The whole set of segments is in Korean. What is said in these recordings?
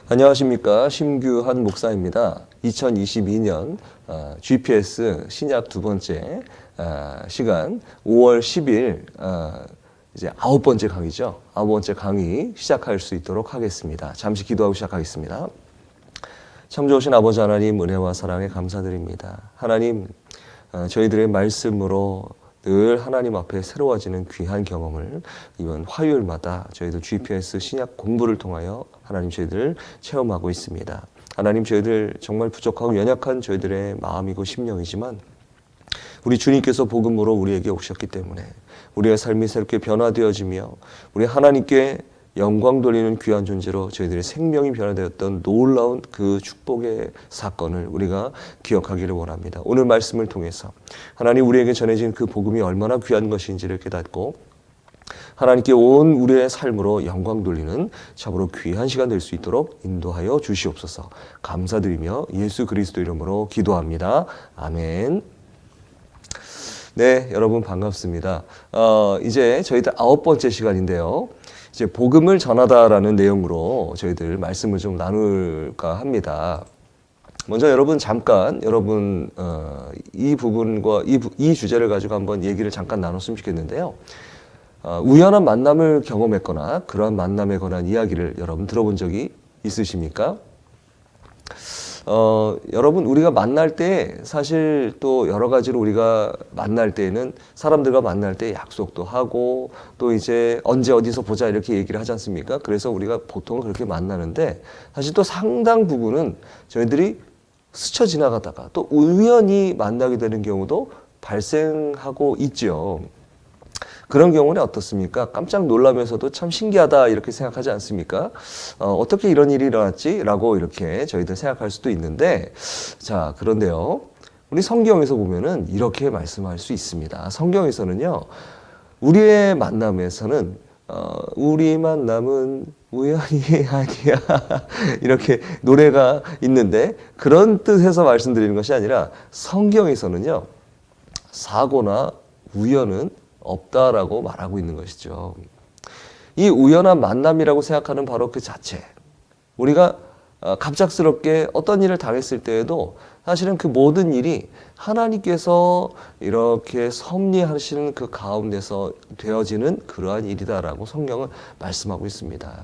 안녕하십니까. 심규한 목사입니다. 2022년 GPS 신약 두 번째 시간 5월 10일 이제 9번째 강의죠. 9번째 강의 시작할 수 있도록 하겠습니다. 잠시 기도하고 시작하겠습니다. 참 좋으신 아버지 하나님, 은혜와 사랑에 감사드립니다. 하나님, 저희들의 말씀으로 늘 하나님 앞에 새로워지는 귀한 경험을 이번 화요일마다 저희들 GPS 신약 공부를 통하여 하나님 저희들 체험하고 있습니다. 하나님, 저희들 정말 부족하고 연약한 저희들의 마음이고 심령이지만 우리 주님께서 복음으로 우리에게 오셨기 때문에 우리의 삶이 새롭게 변화되어지며 우리 하나님께 영광 돌리는 귀한 존재로 저희들의 생명이 변화되었던 놀라운 그 축복의 사건을 우리가 기억하기를 원합니다. 오늘 말씀을 통해서 하나님 우리에게 전해진 그 복음이 얼마나 귀한 것인지를 깨닫고 하나님께 온 우리의 삶으로 영광 돌리는 참으로 귀한 시간 될 수 있도록 인도하여 주시옵소서. 감사드리며 예수 그리스도 이름으로 기도합니다. 아멘. 네, 여러분 반갑습니다. 이제 저희들 9번째 시간인데요. 이제 복음을 전하다라는 내용으로 저희들 말씀을 좀 나눌까 합니다. 먼저 여러분 잠깐 이 부분과 이 주제를 가지고 한번 얘기를 잠깐 나눴으면 좋겠는데요. 우연한 만남을 경험했거나 그러한 만남에 관한 이야기를 여러분 들어본 적이 있으십니까? 여러분 우리가 만날 때 사실 또 여러 가지로 우리가 만날 때에는 사람들과 만날 때 약속도 하고 또 이제 언제 어디서 보자 이렇게 얘기를 하지 않습니까? 그래서 우리가 보통 그렇게 만나는데 사실 또 상당 부분은 저희들이 스쳐 지나가다가 또 우연히 만나게 되는 경우도 발생하고 있죠. 그런 경우는 어떻습니까? 깜짝 놀라면서도 참 신기하다 이렇게 생각하지 않습니까? 어떻게 이런 일이 일어났지? 라고 이렇게 저희들 생각할 수도 있는데, 자, 그런데요. 우리 성경에서 보면은 이렇게 말씀할 수 있습니다. 성경에서는요, 우리의 만남에서는 우리 만남은 우연이 아니야 이렇게 노래가 있는데 그런 뜻에서 말씀드리는 것이 아니라 성경에서는요, 사고나 우연은 없다라고 말하고 있는 것이죠. 이 우연한 만남이라고 생각하는 바로 그 자체. 우리가 갑작스럽게 어떤 일을 당했을 때에도 사실은 그 모든 일이 하나님께서 이렇게 섭리하시는 그 가운데서 되어지는 그러한 일이다라고 성경은 말씀하고 있습니다.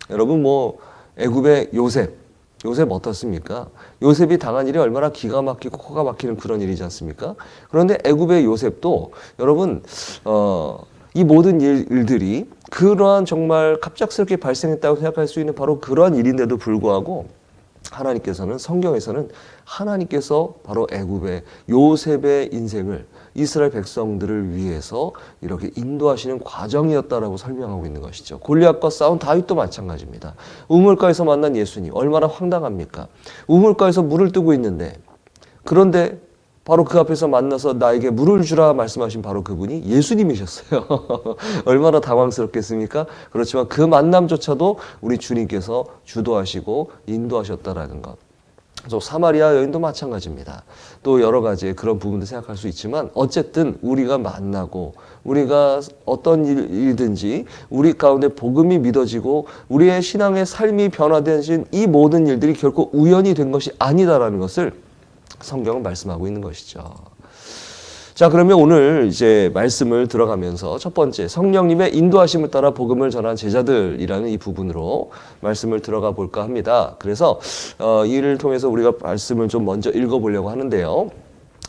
여러분 애굽의 요셉 어떻습니까? 요셉이 당한 일이 얼마나 기가 막히고 코가 막히는 그런 일이지 않습니까? 그런데 애굽의 요셉도 여러분 이 모든 일들이 그러한 정말 갑작스럽게 발생했다고 생각할 수 있는 바로 그러한 일인데도 불구하고 하나님께서는 성경에서는 하나님께서 바로 애굽의 요셉의 인생을 이스라엘 백성들을 위해서 이렇게 인도하시는 과정이었다라고 설명하고 있는 것이죠. 골리앗과 싸운 다윗도 마찬가지입니다. 우물가에서 만난 예수님 얼마나 황당합니까? 우물가에서 물을 뜨고 있는데 그런데 바로 그 앞에서 만나서 나에게 물을 주라 말씀하신 바로 그분이 예수님이셨어요. 얼마나 당황스럽겠습니까? 그렇지만 그 만남조차도 우리 주님께서 주도하시고 인도하셨다라는 것. 또 사마리아 여인도 마찬가지입니다. 또 여러 가지 그런 부분도 생각할 수 있지만 어쨌든 우리가 만나고 우리가 어떤 일이든지 우리 가운데 복음이 믿어지고 우리의 신앙의 삶이 변화되신 이 모든 일들이 결코 우연이 된 것이 아니다라는 것을 성경은 말씀하고 있는 것이죠. 자, 그러면 오늘 이제 말씀을 들어가면서 첫 번째 성령님의 인도하심을 따라 복음을 전한 제자들이라는 이 부분으로 말씀을 들어가 볼까 합니다. 그래서 이를 통해서 우리가 말씀을 좀 먼저 읽어보려고 하는데요.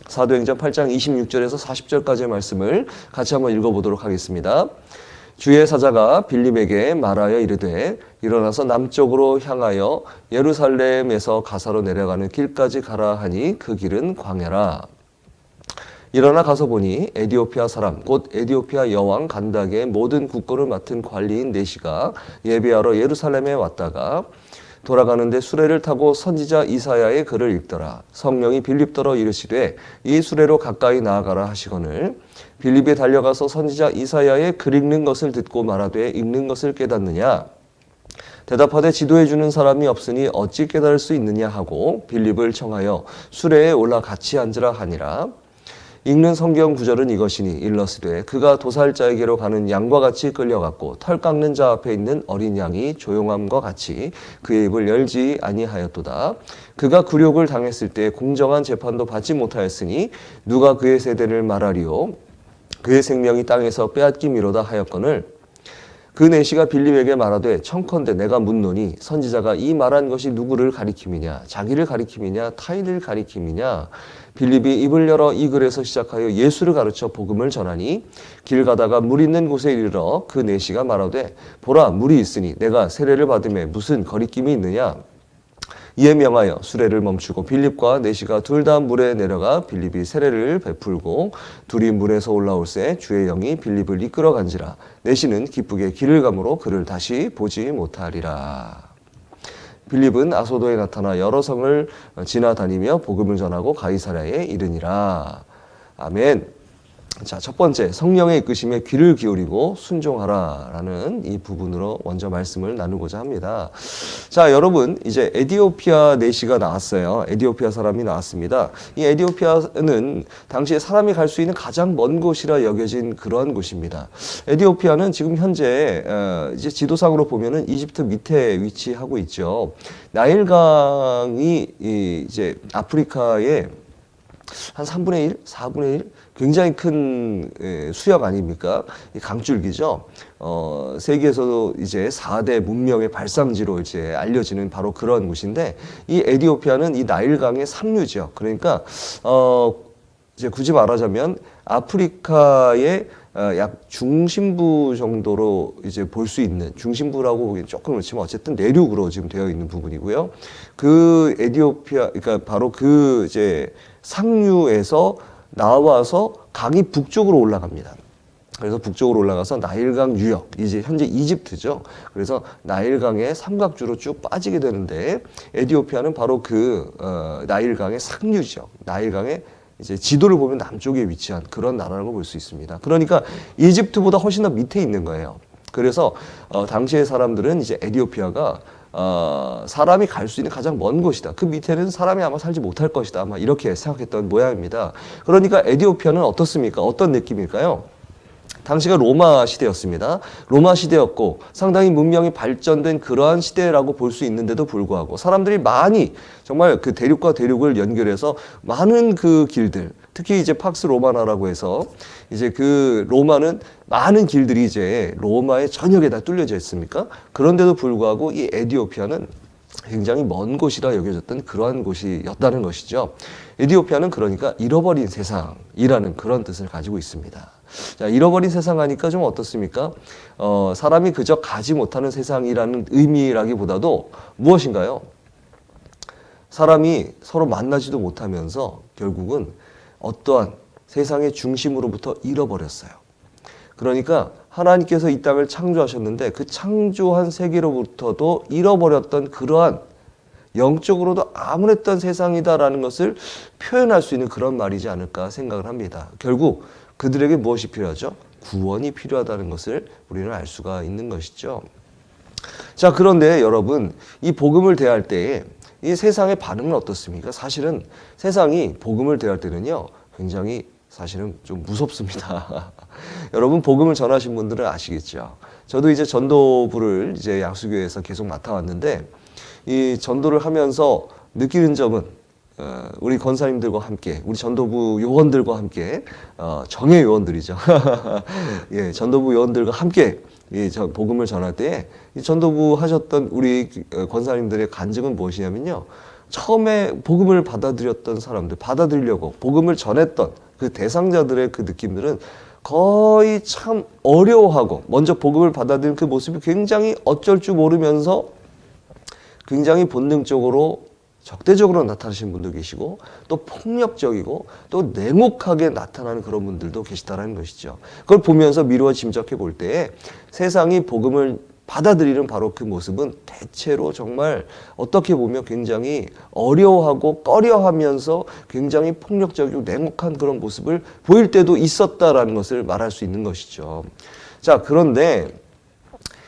사도행전 8장 26절에서 40절까지의 말씀을 같이 한번 읽어보도록 하겠습니다. 주의 사자가 빌립에게 말하여 이르되 일어나서 남쪽으로 향하여 예루살렘에서 가사로 내려가는 길까지 가라 하니 그 길은 광야라. 일어나 가서 보니 에디오피아 사람 곧 에디오피아 여왕 간닥의 모든 국고를 맡은 관리인 네시가 예배하러 예루살렘에 왔다가 돌아가는데 수레를 타고 선지자 이사야의 글을 읽더라. 성령이 빌립더러 이르시되 이 수레로 가까이 나아가라 하시거늘 빌립이 달려가서 선지자 이사야의 글 읽는 것을 듣고 말하되 읽는 것을 깨닫느냐? 대답하되 지도해 주는 사람이 없으니 어찌 깨달을 수 있느냐 하고 빌립을 청하여 수레에 올라 같이 앉으라 하니라. 읽는 성경 구절은 이것이니 일러스되 그가 도살자에게로 가는 양과 같이 끌려갔고 털 깎는 자 앞에 있는 어린 양이 조용함과 같이 그의 입을 열지 아니하였도다. 그가 굴욕을 당했을 때 공정한 재판도 받지 못하였으니 누가 그의 세대를 말하리요. 그의 생명이 땅에서 빼앗김이로다 하였거늘 그 내시가 빌립에게 말하되 청컨대 내가 묻노니 선지자가 이 말한 것이 누구를 가리킴이냐 자기를 가리킴이냐 타인을 가리킴이냐. 빌립이 입을 열어 이 글에서 시작하여 예수를 가르쳐 복음을 전하니 길 가다가 물 있는 곳에 이르러 그 내시가 말하되 보라 물이 있으니 내가 세례를 받음에 무슨 거리낌이 있느냐. 이에 명하여 수레를 멈추고 빌립과 내시가 둘 다 물에 내려가 빌립이 세례를 베풀고 둘이 물에서 올라올새 주의 영이 빌립을 이끌어 간지라. 내시는 기쁘게 길을 가므로 그를 다시 보지 못하리라. 빌립은 아소도에 나타나 여러 성을 지나다니며 복음을 전하고 가이사랴에 이르니라. 아멘. 자, 첫 번째, 성령의 이끄심에 귀를 기울이고 순종하라 라는 이 부분으로 먼저 말씀을 나누고자 합니다. 자, 여러분, 이제 에디오피아 내시가 나왔어요. 에디오피아 사람이 나왔습니다. 이 에디오피아는 당시에 사람이 갈 수 있는 가장 먼 곳이라 여겨진 그러한 곳입니다. 에디오피아는 지금 현재 이제 지도상으로 보면은 이집트 밑에 위치하고 있죠. 나일강이 이제 아프리카의 한 3분의 1, 4분의 1 굉장히 큰 수역 아닙니까? 강줄기죠. 세계에서도 이제 4대 문명의 발상지로 이제 알려지는 바로 그런 곳인데 이 에디오피아는 이 나일강의 상류죠. 그러니까 이제 굳이 말하자면 아프리카의 약 중심부 정도로 이제 볼 수 있는 중심부라고 보기엔 조금 그렇지만 어쨌든 내륙으로 지금 되어 있는 부분이고요. 그 에디오피아 그러니까 바로 그 이제 상류에서 나와서 강이 북쪽으로 올라갑니다. 그래서 북쪽으로 올라가서 나일강 유역, 이제 현재 이집트죠. 그래서 나일강의 삼각주로 쭉 빠지게 되는데 에디오피아는 바로 그 나일강의 상류죠. 나일강의 이제 지도를 보면 남쪽에 위치한 그런 나라라고 볼 수 있습니다. 그러니까 이집트보다 훨씬 더 밑에 있는 거예요. 그래서 당시의 사람들은 이제 에디오피아가 사람이 갈 수 있는 가장 먼 곳이다. 그 밑에는 사람이 아마 살지 못할 것이다. 아마 이렇게 생각했던 모양입니다. 그러니까 에디오피아는 어떻습니까? 어떤 느낌일까요? 당시가 로마 시대였습니다. 로마 시대였고 상당히 문명이 발전된 그러한 시대라고 볼 수 있는데도 불구하고 사람들이 많이 정말 그 대륙과 대륙을 연결해서 많은 그 길들, 특히 이제 팍스 로마나라고 해서 이제 그 로마는 많은 길들이 이제 로마의 전역에다 뚫려져 있습니까? 그런데도 불구하고 이 에디오피아는 굉장히 먼 곳이라 여겨졌던 그러한 곳이었다는 것이죠. 에디오피아는 그러니까 잃어버린 세상이라는 그런 뜻을 가지고 있습니다. 자, 잃어버린 세상 하니까 좀 어떻습니까? 사람이 그저 가지 못하는 세상이라는 의미라기보다도 무엇인가요? 사람이 서로 만나지도 못하면서 결국은 어떠한 세상의 중심으로부터 잃어버렸어요. 그러니까 하나님께서 이 땅을 창조하셨는데 그 창조한 세계로부터도 잃어버렸던 그러한 영적으로도 암울했던 세상이다라는 것을 표현할 수 있는 그런 말이지 않을까 생각을 합니다. 결국 그들에게 무엇이 필요하죠? 구원이 필요하다는 것을 우리는 알 수가 있는 것이죠. 자, 그런데 여러분, 이 복음을 대할 때에 이 세상의 반응은 어떻습니까? 사실은 세상이 복음을 대할 때는요, 굉장히 사실은 좀 무섭습니다. 여러분, 복음을 전하신 분들은 아시겠죠? 저도 이제 전도부를 이제 양수교회에서 계속 맡아왔는데, 이 전도를 하면서 느끼는 점은 우리 권사님들과 함께, 우리 전도부 요원들과 함께, 정예 요원들이죠. 예, 전도부 요원들과 함께 복음을 전할 때, 이 전도부 하셨던 우리 권사님들의 간증은 무엇이냐면요. 처음에 복음을 받아들였던 사람들, 받아들이려고 복음을 전했던 그 대상자들의 그 느낌들은 거의 참 어려워하고, 먼저 복음을 받아들인 그 모습이 굉장히 어쩔 줄 모르면서 굉장히 본능적으로 적대적으로 나타나시는 분도 계시고 또 폭력적이고 또 냉혹하게 나타나는 그런 분들도 계시다는 것이죠. 그걸 보면서 미루어 짐작해 볼 때 세상이 복음을 받아들이는 바로 그 모습은 대체로 정말 어떻게 보면 굉장히 어려워하고 꺼려하면서 굉장히 폭력적이고 냉혹한 그런 모습을 보일 때도 있었다라는 것을 말할 수 있는 것이죠. 자, 그런데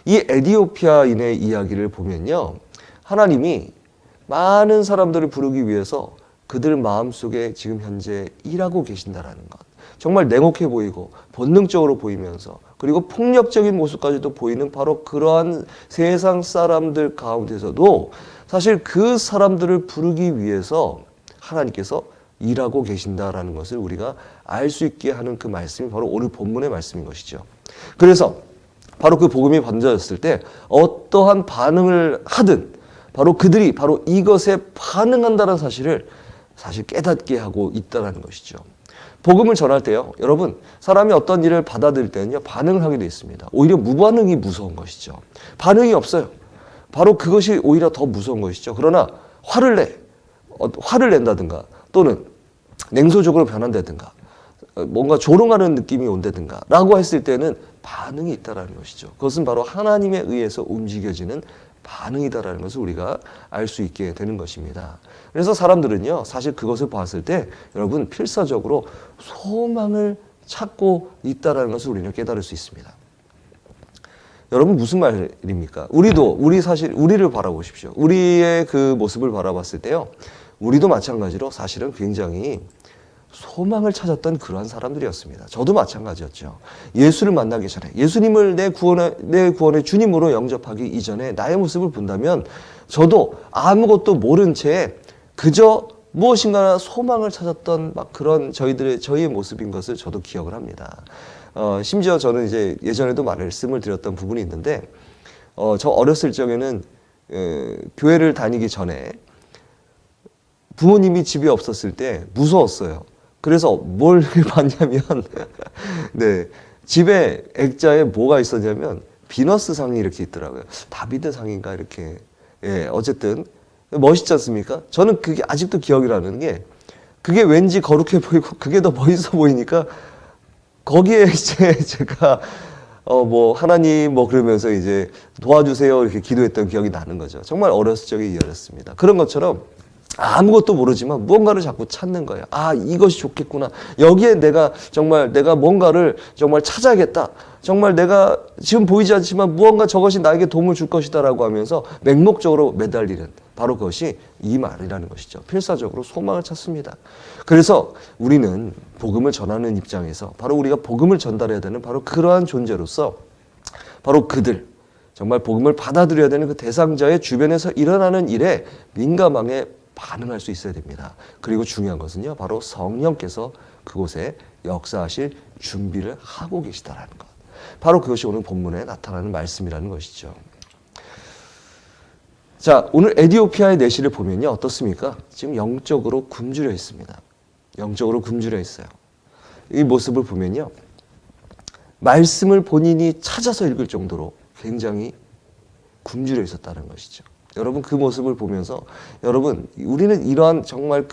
이 에디오피아인의 이야기를 보면요. 하나님이 많은 사람들을 부르기 위해서 그들 마음속에 지금 현재 일하고 계신다라는 것. 정말 냉혹해 보이고 본능적으로 보이면서 그리고 폭력적인 모습까지도 보이는 바로 그러한 세상 사람들 가운데서도 사실 그 사람들을 부르기 위해서 하나님께서 일하고 계신다라는 것을 우리가 알 수 있게 하는 그 말씀이 바로 오늘 본문의 말씀인 것이죠. 그래서 바로 그 복음이 번져졌을 때 어떠한 반응을 하든 바로 그들이 바로 이것에 반응한다는 사실을 사실 깨닫게 하고 있다는 것이죠. 복음을 전할 때요, 여러분, 사람이 어떤 일을 받아들일 때는요, 반응을 하게 되어 있습니다. 오히려 무반응이 무서운 것이죠. 반응이 없어요. 바로 그것이 오히려 더 무서운 것이죠. 그러나 화를 낸다든가 또는 냉소적으로 변한다든가 뭔가 조롱하는 느낌이 온다든가 라고 했을 때는 반응이 있다는 것이죠. 그것은 바로 하나님에 의해서 움직여지는 반응이다라는 것을 우리가 알 수 있게 되는 것입니다. 그래서 사람들은요, 사실 그것을 봤을 때 여러분 필사적으로 소망을 찾고 있다라는 것을 우리는 깨달을 수 있습니다. 여러분 무슨 말입니까? 우리를 바라보십시오. 우리의 그 모습을 바라봤을 때요, 우리도 마찬가지로 사실은 굉장히 소망을 찾았던 그러한 사람들이었습니다. 저도 마찬가지였죠. 예수를 만나기 전에, 예수님을 내 구원의 주님으로 영접하기 이전에 나의 모습을 본다면 저도 아무것도 모른 채 그저 무엇인가 소망을 찾았던 막 그런 저희의 모습인 것을 저도 기억을 합니다. 심지어 저는 이제 예전에도 말씀을 드렸던 부분이 있는데, 저 어렸을 적에는 교회를 다니기 전에 부모님이 집에 없었을 때 무서웠어요. 그래서 뭘 봤냐면, 네, 집에 액자에 뭐가 있었냐면, 비너스 상이 이렇게 있더라고요. 다비드 상인가, 이렇게. 예, 어쨌든, 멋있지 않습니까? 저는 그게 아직도 기억이 나는 게, 그게 왠지 거룩해 보이고, 그게 더 멋있어 보이니까, 거기에 이제 제가, 하나님 그러면서 이제 도와주세요, 이렇게 기도했던 기억이 나는 거죠. 정말 어렸을 적에 이어졌습니다. 그런 것처럼, 아무것도 모르지만 무언가를 자꾸 찾는 거예요. 아, 이것이 좋겠구나. 여기에 내가 뭔가를 정말 찾아야겠다. 정말 내가 지금 보이지 않지만 무언가 저것이 나에게 도움을 줄 것이다라고 하면서 맹목적으로 매달리는 바로 그것이 이 말이라는 것이죠. 필사적으로 소망을 찾습니다. 그래서 우리는 복음을 전하는 입장에서 바로 우리가 복음을 전달해야 되는 바로 그러한 존재로서 바로 그들, 정말 복음을 받아들여야 되는 그 대상자의 주변에서 일어나는 일에 민감하게 반응할 수 있어야 됩니다. 그리고 중요한 것은요, 바로 성령께서 그곳에 역사하실 준비를 하고 계시다라는 것. 바로 그것이 오늘 본문에 나타나는 말씀이라는 것이죠. 자, 오늘 에디오피아의 내시를 보면요, 어떻습니까? 지금 영적으로 굶주려 있습니다. 영적으로 굶주려 있어요. 이 모습을 보면요, 말씀을 본인이 찾아서 읽을 정도로 굉장히 굶주려 있었다는 것이죠. 여러분 그 모습을 보면서 여러분 우리는 이러한 정말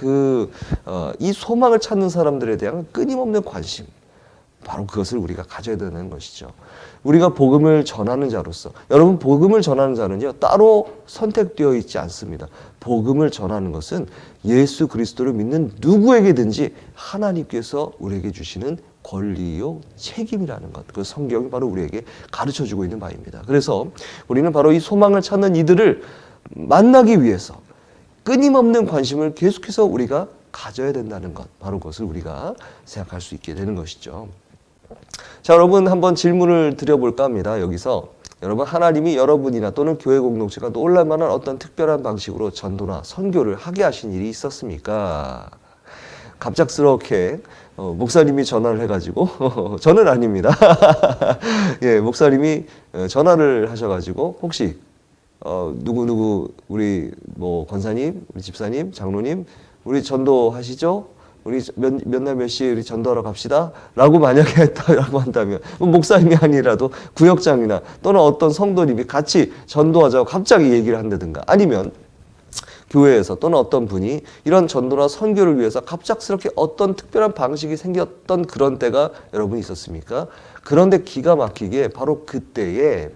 이 소망을 찾는 사람들에 대한 끊임없는 관심, 바로 그것을 우리가 가져야 되는 것이죠. 우리가 복음을 전하는 자로서, 여러분 복음을 전하는 자는요 따로 선택되어 있지 않습니다. 복음을 전하는 것은 예수 그리스도를 믿는 누구에게든지 하나님께서 우리에게 주시는 권리요 책임이라는 것, 그 성경이 바로 우리에게 가르쳐주고 있는 바입니다. 그래서 우리는 바로 이 소망을 찾는 이들을 만나기 위해서 끊임없는 관심을 계속해서 우리가 가져야 된다는 것, 바로 그것을 우리가 생각할 수 있게 되는 것이죠. 자, 여러분 한번 질문을 드려볼까 합니다. 여기서 여러분, 하나님이 여러분이나 또는 교회 공동체가 놀랄만한 어떤 특별한 방식으로 전도나 선교를 하게 하신 일이 있었습니까? 갑작스럽게 목사님이 전화를 해가지고 저는 아닙니다. 예, 목사님이 전화를 하셔가지고 혹시 누구 우리 권사님, 우리 집사님, 장로님, 우리 전도하시죠? 우리 몇 날 몇 시에 우리 전도하러 갑시다. 라고 만약에 했다라고 한다면, 목사님이 아니라도 구역장이나 또는 어떤 성도님이 같이 전도하자고 갑자기 얘기를 한다든가, 아니면 교회에서 또는 어떤 분이 이런 전도나 선교를 위해서 갑작스럽게 어떤 특별한 방식이 생겼던 그런 때가 여러분 있었습니까? 그런데 기가 막히게 바로 그때에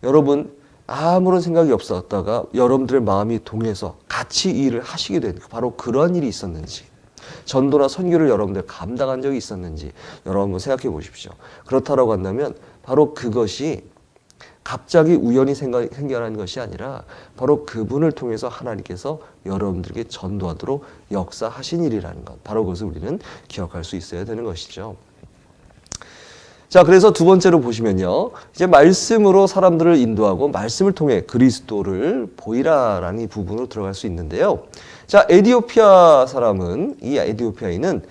여러분 아무런 생각이 없었다가 여러분들의 마음이 동해서 같이 이 일을 하시게 된 바로 그런 일이 있었는지, 전도나 선교를 여러분들 감당한 적이 있었는지 여러분 한번 생각해 보십시오. 그렇다라고 한다면 바로 그것이 갑자기 우연히 생겨난 것이 아니라 바로 그분을 통해서 하나님께서 여러분들에게 전도하도록 역사하신 일이라는 것. 바로 그것을 우리는 기억할 수 있어야 되는 것이죠. 자, 그래서 두 번째로 보시면요. 이제 말씀으로 사람들을 인도하고 말씀을 통해 그리스도를 보이라라는 이 부분으로 들어갈 수 있는데요. 자, 에티오피아 사람은, 이 에티오피아인은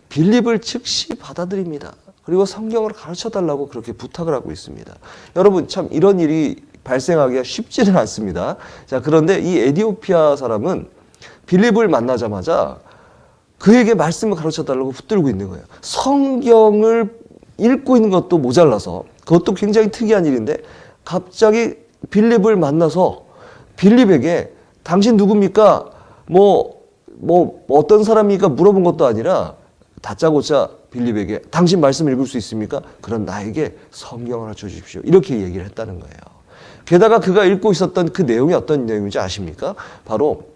빌립을 즉시 받아들입니다. 그리고 성경을 가르쳐 달라고 그렇게 부탁을 하고 있습니다. 여러분, 참 이런 일이 발생하기가 쉽지는 않습니다. 자, 그런데 이 에티오피아 사람은 빌립을 만나자마자 그에게 말씀을 가르쳐 달라고 붙들고 있는 거예요. 성경을 읽고 있는 것도 모자라서, 그것도 굉장히 특이한 일인데 갑자기 빌립을 만나서 빌립에게 당신 누굽니까? 어떤 사람입니까? 물어본 것도 아니라 다짜고짜 빌립에게 당신 말씀 읽을 수 있습니까? 그럼 나에게 성경을 가르쳐 주십시오. 이렇게 얘기를 했다는 거예요. 게다가 그가 읽고 있었던 그 내용이 어떤 내용인지 아십니까? 바로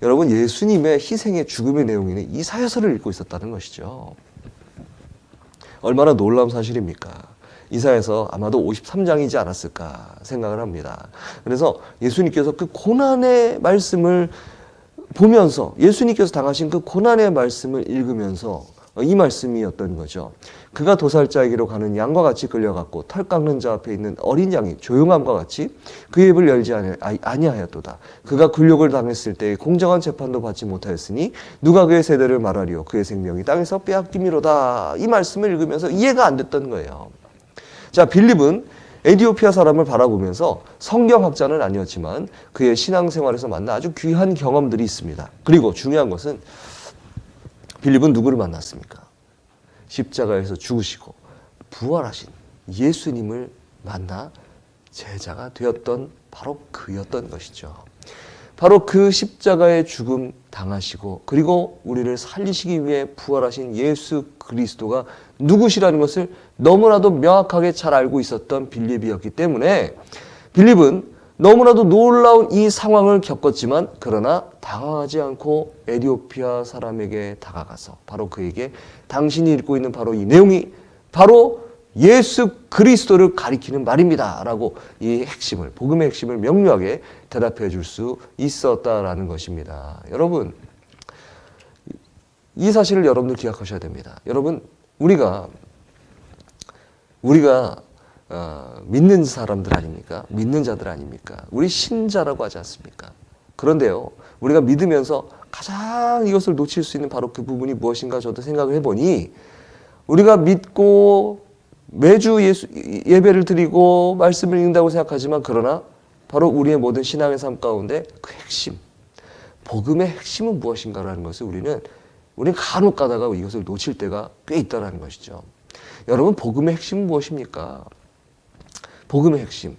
여러분 예수님의 희생의 죽음의 내용인 이사야서를 읽고 있었다는 것이죠. 얼마나 놀라운 사실입니까? 이사야서 아마도 53장이지 않았을까 생각을 합니다. 그래서 예수님께서 그 고난의 말씀을 보면서 예수님께서 당하신 그 고난의 말씀을 읽으면서 이 말씀이었던 거죠. 그가 도살자에게로 가는 양과 같이 끌려갔고 털 깎는 자 앞에 있는 어린 양이 조용함과 같이 그 입을 열지 아니하였도다. 그가 굴욕을 당했을 때 공정한 재판도 받지 못하였으니 누가 그의 세대를 말하리요. 그의 생명이 땅에서 빼앗김이로다. 이 말씀을 읽으면서 이해가 안 됐던 거예요. 자, 빌립은 에티오피아 사람을 바라보면서 성경학자는 아니었지만 그의 신앙생활에서 만난 아주 귀한 경험들이 있습니다. 그리고 중요한 것은 빌립은 누구를 만났습니까? 십자가에서 죽으시고 부활하신 예수님을 만나 제자가 되었던 바로 그였던 것이죠. 바로 그 십자가의 죽음 당하시고 그리고 우리를 살리시기 위해 부활하신 예수 그리스도가 누구시라는 것을 너무나도 명확하게 잘 알고 있었던 빌립이었기 때문에 빌립은 너무나도 놀라운 이 상황을 겪었지만 그러나 당황하지 않고 에티오피아 사람에게 다가가서 바로 그에게 당신이 읽고 있는 바로 이 내용이 바로 예수 그리스도를 가리키는 말입니다 라고 이 핵심을, 복음의 핵심을 명료하게 대답해 줄 수 있었다라는 것입니다. 여러분, 이 사실을 여러분들 기억하셔야 됩니다. 여러분, 우리가 믿는 사람들 아닙니까? 믿는 자들 아닙니까? 우리 신자라고 하지 않습니까? 그런데요, 우리가 믿으면서 가장 이것을 놓칠 수 있는 바로 그 부분이 무엇인가 저도 생각을 해보니 우리가 믿고 매주 예배를 드리고 말씀을 읽는다고 생각하지만 그러나 바로 우리의 모든 신앙의 삶 가운데 그 핵심, 복음의 핵심은 무엇인가라는 것을 우리는 간혹 가다가 이것을 놓칠 때가 꽤 있다는 것이죠. 여러분, 복음의 핵심은 무엇입니까? 복음의 핵심,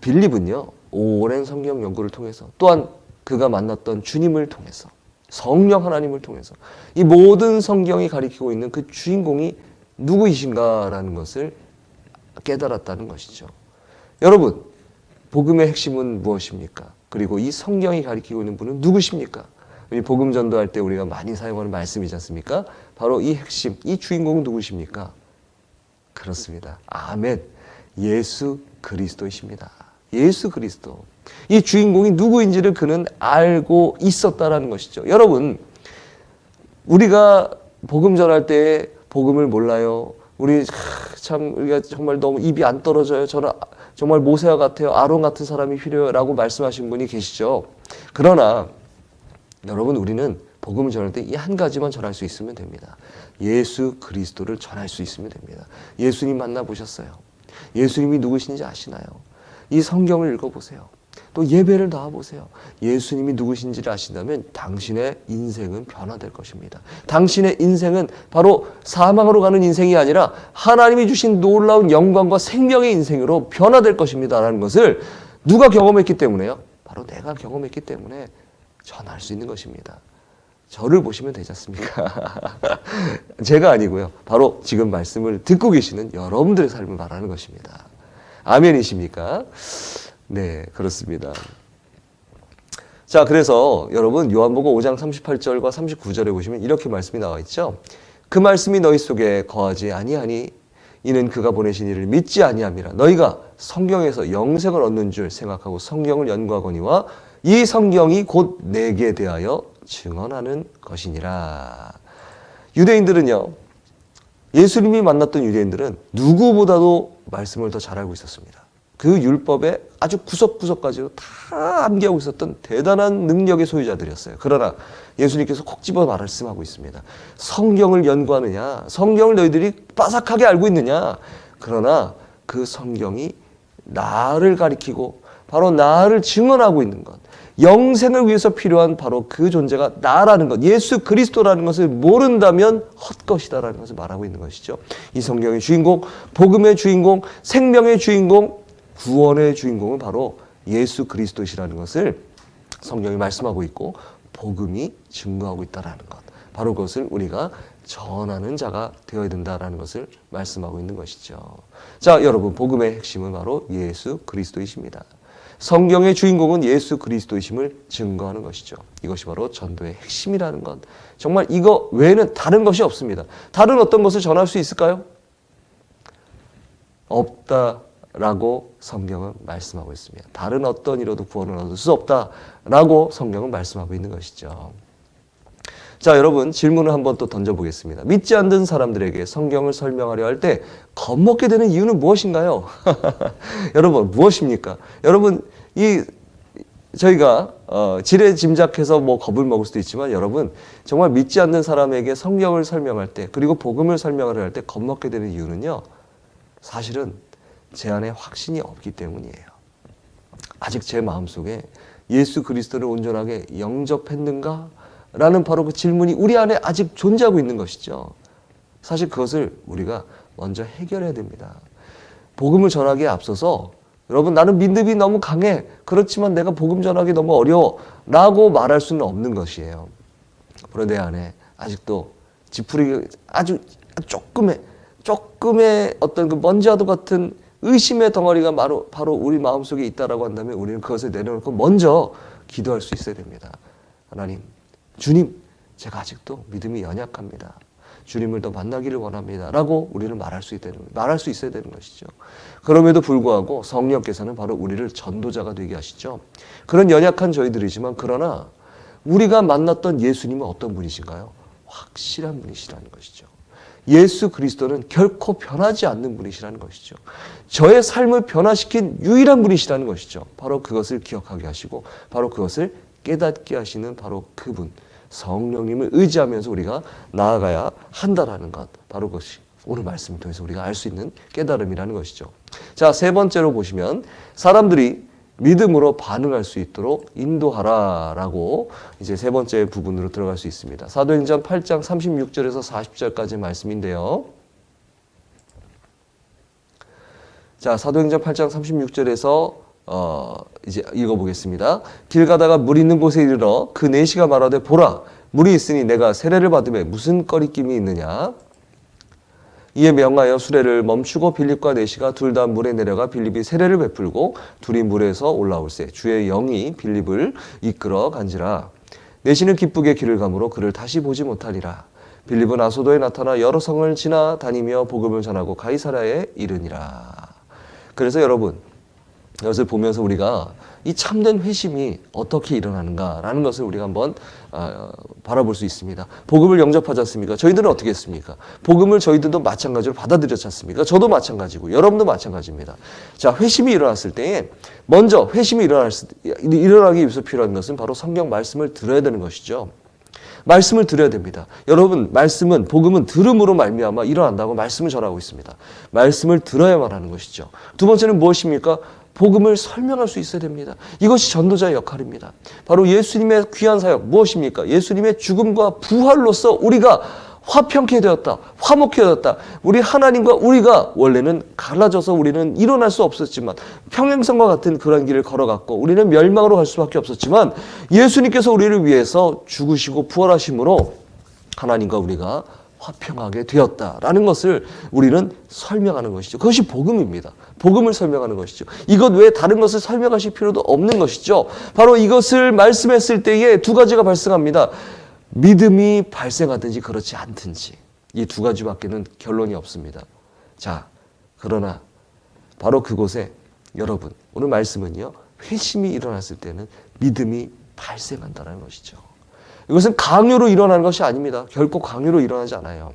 빌립은요, 오랜 성경 연구를 통해서 또한 그가 만났던 주님을 통해서 성령 하나님을 통해서 이 모든 성경이 가리키고 있는 그 주인공이 누구이신가라는 것을 깨달았다는 것이죠. 여러분, 복음의 핵심은 무엇입니까? 그리고 이 성경이 가리키고 있는 분은 누구십니까? 우리 복음 전도할 때 우리가 많이 사용하는 말씀이지 않습니까? 바로 이 핵심, 이 주인공은 누구십니까? 그렇습니다. 아멘. 예수 그리스도이십니다. 예수 그리스도. 이 주인공이 누구인지를 그는 알고 있었다라는 것이죠. 여러분, 우리가 복음 전할 때 복음을 몰라요. 우리가 정말 너무 입이 안 떨어져요. 저는 정말 모세와 같아요. 아론 같은 사람이 필요해요라고 말씀하신 분이 계시죠. 그러나 여러분, 우리는 복음을 전할 때 이 한 가지만 전할 수 있으면 됩니다. 예수 그리스도를 전할 수 있으면 됩니다. 예수님 만나보셨어요? 예수님이 누구신지 아시나요? 이 성경을 읽어보세요. 또 예배를 나와보세요. 예수님이 누구신지를 아신다면 당신의 인생은 변화될 것입니다. 당신의 인생은 바로 사망으로 가는 인생이 아니라 하나님이 주신 놀라운 영광과 생명의 인생으로 변화될 것입니다 라는 것을 누가 경험했기 때문에요? 바로 내가 경험했기 때문에 전할 수 있는 것입니다. 저를 보시면 되지 않습니까? 제가 아니고요. 바로 지금 말씀을 듣고 계시는 여러분들의 삶을 말하는 것입니다. 아멘이십니까? 네, 그렇습니다. 자, 그래서 여러분 요한복음 5장 38절과 39절에 보시면 이렇게 말씀이 나와 있죠. 그 말씀이 너희 속에 거하지 아니하니 이는 그가 보내신 이를 믿지 아니함이라. 너희가 성경에서 영생을 얻는 줄 생각하고 성경을 연구하거니와 이 성경이 곧 내게 대하여 증언하는 것이니라. 유대인들은요, 예수님이 만났던 유대인들은 누구보다도 말씀을 더 잘 알고 있었습니다. 그 율법의 아주 구석구석까지도 다 암기하고 있었던 대단한 능력의 소유자들이었어요. 그러나 예수님께서 콕 집어 말씀하고 있습니다. 성경을 연구하느냐? 성경을 너희들이 빠삭하게 알고 있느냐? 그러나 그 성경이 나를 가리키고 바로 나를 증언하고 있는 것, 영생을 위해서 필요한 바로 그 존재가 나라는 것, 예수 그리스도라는 것을 모른다면 헛것이다라는 것을 말하고 있는 것이죠. 이 성경의 주인공, 복음의 주인공, 생명의 주인공, 구원의 주인공은 바로 예수 그리스도시라는 것을 성경이 말씀하고 있고 복음이 증거하고 있다는 것, 바로 그것을 우리가 전하는 자가 되어야 된다는 것을 말씀하고 있는 것이죠. 자, 여러분, 복음의 핵심은 바로 예수 그리스도이십니다. 성경의 주인공은 예수 그리스도이심을 증거하는 것이죠. 이것이 바로 전도의 핵심이라는 것. 정말 이거 외에는 다른 것이 없습니다. 다른 어떤 것을 전할 수 있을까요? 없다라고 성경은 말씀하고 있습니다. 다른 어떤 이로도 구원을 얻을 수 없다라고 성경은 말씀하고 있는 것이죠. 자, 여러분, 질문을 한번 또 던져보겠습니다. 믿지 않는 사람들에게 성경을 설명하려 할 때 겁먹게 되는 이유는 무엇인가요? 여러분, 무엇입니까? 여러분, 저희가 지레 짐작해서 뭐 겁을 먹을 수도 있지만 여러분, 정말 믿지 않는 사람에게 성경을 설명할 때, 그리고 복음을 설명하려 할 때 겁먹게 되는 이유는요, 사실은 제 안에 확신이 없기 때문이에요. 아직 제 마음속에 예수 그리스도를 온전하게 영접했는가? 라는 바로 그 질문이 우리 안에 아직 존재하고 있는 것이죠. 사실 그것을 우리가 먼저 해결해야 됩니다. 복음을 전하기에 앞서서 여러분, 나는 믿음이 너무 강해, 그렇지만 내가 복음 전하기 너무 어려워 라고 말할 수는 없는 것이에요. 바로 내 안에 아직도 지푸리가 아주 조금의 어떤 그 먼지와도 같은 의심의 덩어리가 바로 우리 마음속에 있다라고 한다면 우리는 그것을 내려놓고 먼저 기도할 수 있어야 됩니다. 하나님, 주님, 제가 아직도 믿음이 연약합니다. 주님을 더 만나기를 원합니다. 라고 우리는 말할 수 있어야 되는 것이죠. 그럼에도 불구하고 성령께서는 바로 우리를 전도자가 되게 하시죠. 그런 연약한 저희들이지만 그러나 우리가 만났던 예수님은 어떤 분이신가요? 확실한 분이시라는 것이죠. 예수 그리스도는 결코 변하지 않는 분이시라는 것이죠. 저의 삶을 변화시킨 유일한 분이시라는 것이죠. 바로 그것을 기억하게 하시고 바로 그것을 깨닫게 하시는 바로 그분, 성령님을 의지하면서 우리가 나아가야 한다라는 것, 바로 그것이 오늘 말씀을 통해서 우리가 알 수 있는 깨달음이라는 것이죠. 자, 세 번째로 보시면 사람들이 믿음으로 반응할 수 있도록 인도하라라고 이제 세 번째 부분으로 들어갈 수 있습니다. 사도행전 8장 36절에서 40절까지 말씀인데요. 자, 사도행전 8장 36절에서 이제 읽어보겠습니다. 길 가다가 물 있는 곳에 이르러 그 내시가 말하되 보라, 물이 있으니 내가 세례를 받음에 무슨 꺼리낌이 있느냐. 이에 명하여 수레를 멈추고 빌립과 내시가 둘 다 물에 내려가 빌립이 세례를 베풀고 둘이 물에서 올라올세 주의 영이 빌립을 이끌어 간지라. 내시는 기쁘게 길을 가므로 그를 다시 보지 못하리라. 빌립은 아소도에 나타나 여러 성을 지나 다니며 복음을 전하고 가이사랴에 이르니라. 그래서 여러분, 이것을 보면서 우리가 이 참된 회심이 어떻게 일어나는가라는 것을 우리가 한번 바라볼 수 있습니다. 복음을 영접하지 않습니까? 저희들은 어떻게 했습니까? 복음을 저희들도 마찬가지로 받아들였지 않습니까? 저도 마찬가지고 여러분도 마찬가지입니다. 자, 회심이 일어났을 때에 먼저 회심이 일어나기 위해서 필요한 것은 바로 성경 말씀을 들어야 되는 것이죠. 말씀을 들어야 됩니다. 여러분, 말씀은, 복음은 들음으로 말미암아 일어난다고 말씀을 전하고 있습니다. 말씀을 들어야만 하는 것이죠. 두 번째는 무엇입니까? 복음을 설명할 수 있어야 됩니다. 이것이 전도자의 역할입니다. 바로 예수님의 귀한 사역 무엇입니까? 예수님의 죽음과 부활로서 우리가 화평케 되었다. 화목케 되었다. 우리 하나님과 우리가 원래는 갈라져서 우리는 일어날 수 없었지만 평행선과 같은 그런 길을 걸어갔고 우리는 멸망으로 갈 수밖에 없었지만 예수님께서 우리를 위해서 죽으시고 부활하심으로 하나님과 우리가 화평하게 되었다라는 것을 우리는 설명하는 것이죠. 그것이 복음입니다. 복음을 설명하는 것이죠. 이것 외에 다른 것을 설명하실 필요도 없는 것이죠. 바로 이것을 말씀했을 때에 두 가지가 발생합니다. 믿음이 발생하든지 그렇지 않든지. 이 두 가지밖에는 결론이 없습니다. 자, 그러나 바로 그곳에 여러분, 오늘 말씀은요, 회심이 일어났을 때는 믿음이 발생한다는 것이죠. 이것은 강요로 일어나는 것이 아닙니다. 결코 강요로 일어나지 않아요.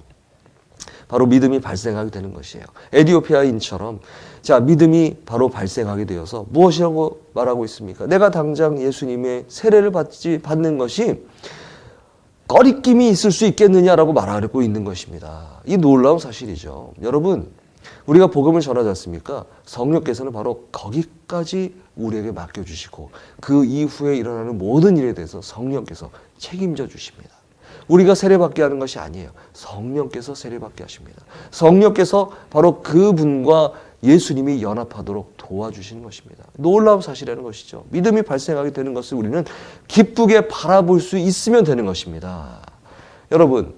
바로 믿음이 발생하게 되는 것이에요. 에티오피아인처럼 자, 믿음이 바로 발생하게 되어서 무엇이라고 말하고 있습니까? 내가 당장 예수님의 세례를 받는 것이 꺼리낌이 있을 수 있겠느냐라고 말하고 있는 것입니다. 이 놀라운 사실이죠. 여러분, 우리가 복음을 전하지 않습니까? 성령께서는 바로 거기까지 우리에게 맡겨주시고 그 이후에 일어나는 모든 일에 대해서 성령께서 책임져 주십니다. 우리가 세례받게 하는 것이 아니에요. 성령께서 세례받게 하십니다. 성령께서 바로 그분과 예수님이 연합하도록 도와주시는 것입니다. 놀라운 사실이라는 것이죠. 믿음이 발생하게 되는 것을 우리는 기쁘게 바라볼 수 있으면 되는 것입니다. 여러분,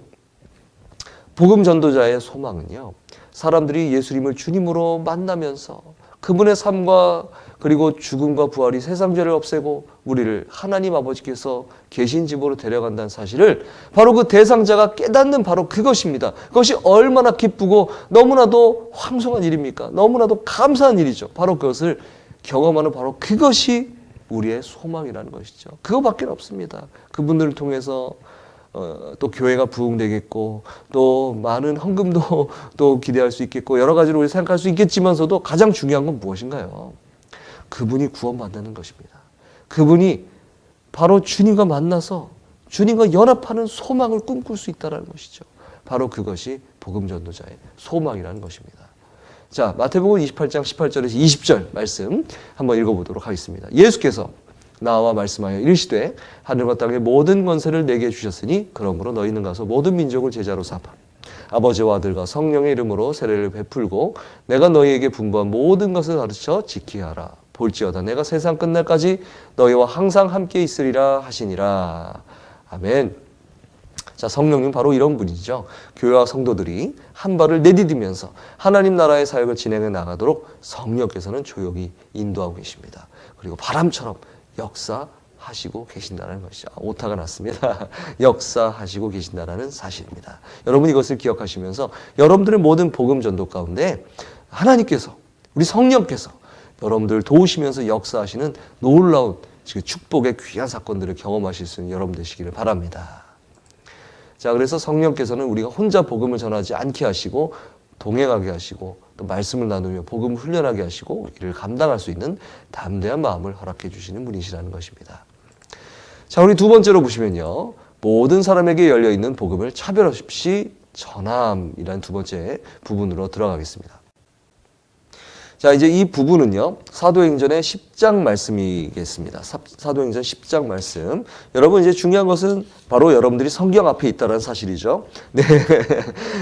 복음 전도자의 소망은요, 사람들이 예수님을 주님으로 만나면서 그분의 삶과 그리고 죽음과 부활이 세상 죄를 없애고 우리를 하나님 아버지께서 계신 집으로 데려간다는 사실을 바로 그 대상자가 깨닫는 바로 그것입니다. 그것이 얼마나 기쁘고 너무나도 황송한 일입니까? 너무나도 감사한 일이죠. 바로 그것을 경험하는 바로 그것이 우리의 소망이라는 것이죠. 그거밖에 없습니다. 그분들을 통해서 또 교회가 부흥되겠고 또 많은 헌금도 또 기대할 수 있겠고 여러 가지로 우리 생각할 수 있겠지만서도 가장 중요한 건 무엇인가요? 그분이 구원받는 것입니다. 그분이 바로 주님과 만나서 주님과 연합하는 소망을 꿈꿀 수 있다는 것이죠. 바로 그것이 복음 전도자의 소망이라는 것입니다. 자, 마태복음 28장 18절에서 20절 말씀 한번 읽어보도록 하겠습니다. 예수께서 나와 말씀하여 이르시되 하늘과 땅의 모든 권세를 내게 주셨으니 그러므로 너희는 가서 모든 민족을 제자로 삼아 아버지와 아들과 성령의 이름으로 세례를 베풀고 내가 너희에게 분부한 모든 것을 가르쳐 지키게 하라. 볼지어다 내가 세상 끝날까지 너희와 항상 함께 있으리라 하시니라. 아멘. 자, 성령님 바로 이런 분이죠. 교회와 성도들이 한 발을 내디디면서 하나님 나라의 사역을 진행해 나가도록 성령께서는 조용히 인도하고 계십니다. 그리고 바람처럼 역사하시고 계신다는 것이죠. 오타가 났습니다. 역사하시고 계신다는 사실입니다. 여러분 이것을 기억하시면서 여러분들의 모든 복음 전도 가운데 하나님께서 우리 성령께서 여러분들을 도우시면서 역사하시는 놀라운 축복의 귀한 사건들을 경험하실 수 있는 여러분 되시기를 바랍니다. 자, 그래서 성령께서는 우리가 혼자 복음을 전하지 않게 하시고 동행하게 하시고 또 말씀을 나누며 복음을 훈련하게 하시고 이를 감당할 수 있는 담대한 마음을 허락해 주시는 분이시라는 것입니다. 자, 우리 두 번째로 보시면요. 모든 사람에게 열려있는 복음을 차별 없이 전함이라는 두 번째 부분으로 들어가겠습니다. 자, 이제 이 부분은요, 사도행전의 10장 말씀이겠습니다. 사도행전 10장 말씀. 여러분, 이제 중요한 것은 바로 여러분들이 성경 앞에 있다는 사실이죠. 네.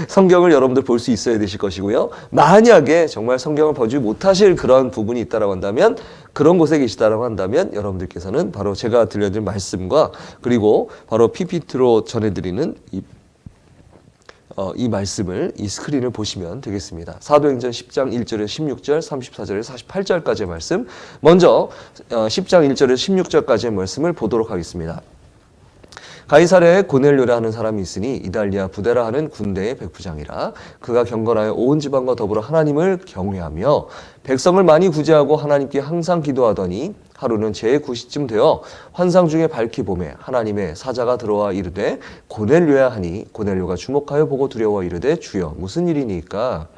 성경을 여러분들 볼 수 있어야 되실 것이고요. 만약에 정말 성경을 보지 못하실 그런 부분이 있다고 한다면, 그런 곳에 계시다고 한다면, 여러분들께서는 바로 제가 들려드린 말씀과 그리고 바로 PPT로 전해드리는 이 말씀을 이 스크린을 보시면 되겠습니다. 사도행전 10장 1절에서 16절, 34절에서 48절까지의 말씀. 먼저 10장 1절에서 16절까지의 말씀을 보도록 하겠습니다. 가이사랴에 고넬료라 하는 사람이 있으니 이달리아 부데라 하는 군대의 백부장이라. 그가 경건하여 온 지방과 더불어 하나님을 경외하며 백성을 많이 구제하고 하나님께 항상 기도하더니 하루는 제9시쯤 되어 환상 중에 밝히 보매 하나님의 사자가 들어와 이르되 고넬료야 하니 고넬료가 주목하여 보고 두려워 이르되 주여 무슨 일이니까?